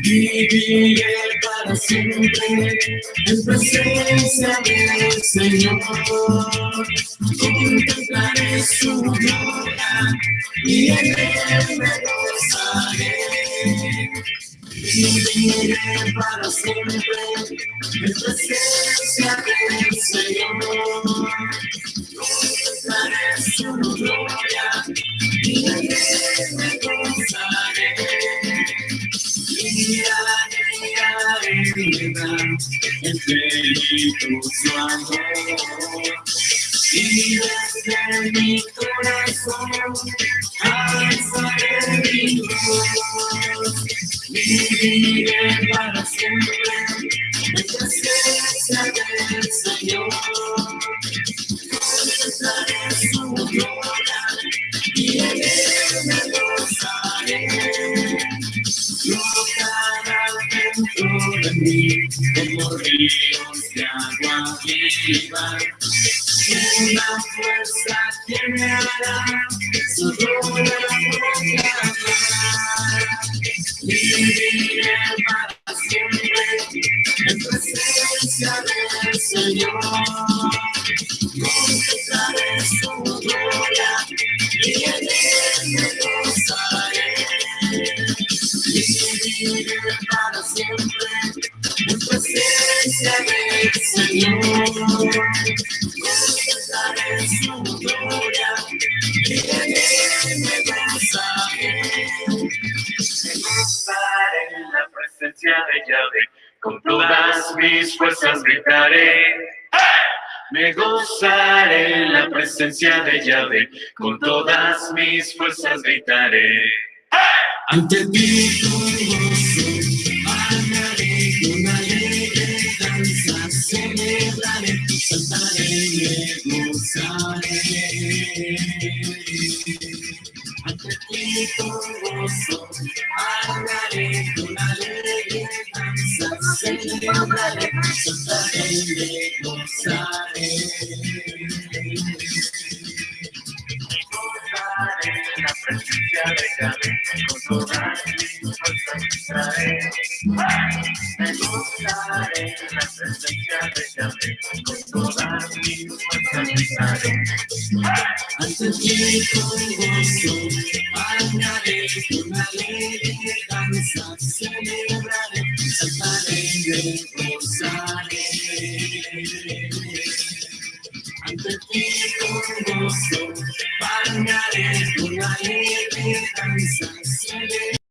Viviré para siempre en presencia del Señor. Contemplaré su gloria y en él me gozaré. Viviré para siempre en presencia del Señor. Contemplaré su gloria y en él me gozaré. Espíritu su amor y desde mi corazón alzaré mi voz. Viviré para siempre en presencia del Señor. Contemplaré su gloria y en él me gozaré. Brotarán dentro de mí como ríos de agua viva. Una fuerza que me hará su gloria proclamar. Viviré para siempre en presencia del Señor. Contemplaré su gloria y en él me gozaré. Viviré para siempre en presencia del Señor. Contemplaré su gloria y en él me gozaré. Me gozaré en la presencia de Yahvé, con todas mis fuerzas gritaré. Me gozaré en la presencia de Yahvé, con todas mis fuerzas gritaré. Ante ti con gozo, bailaré con alegre danza, celebraré, saltaré, me gozaré. Ante ti con gozo, bailaré con alegre danza, celebraré, saltaré, me gozaré. En la presencia de Yahvé, con todas mis fuerzas estaré. gozaré en la presencia de Yahvé, con todas mis fuerzas gritaré. Ante ti con gozo, bañaré, con alegre danza, celebraré, saltaré y gozaré. Ante ti con gozo, bañaré, con alegre danza, celebraré.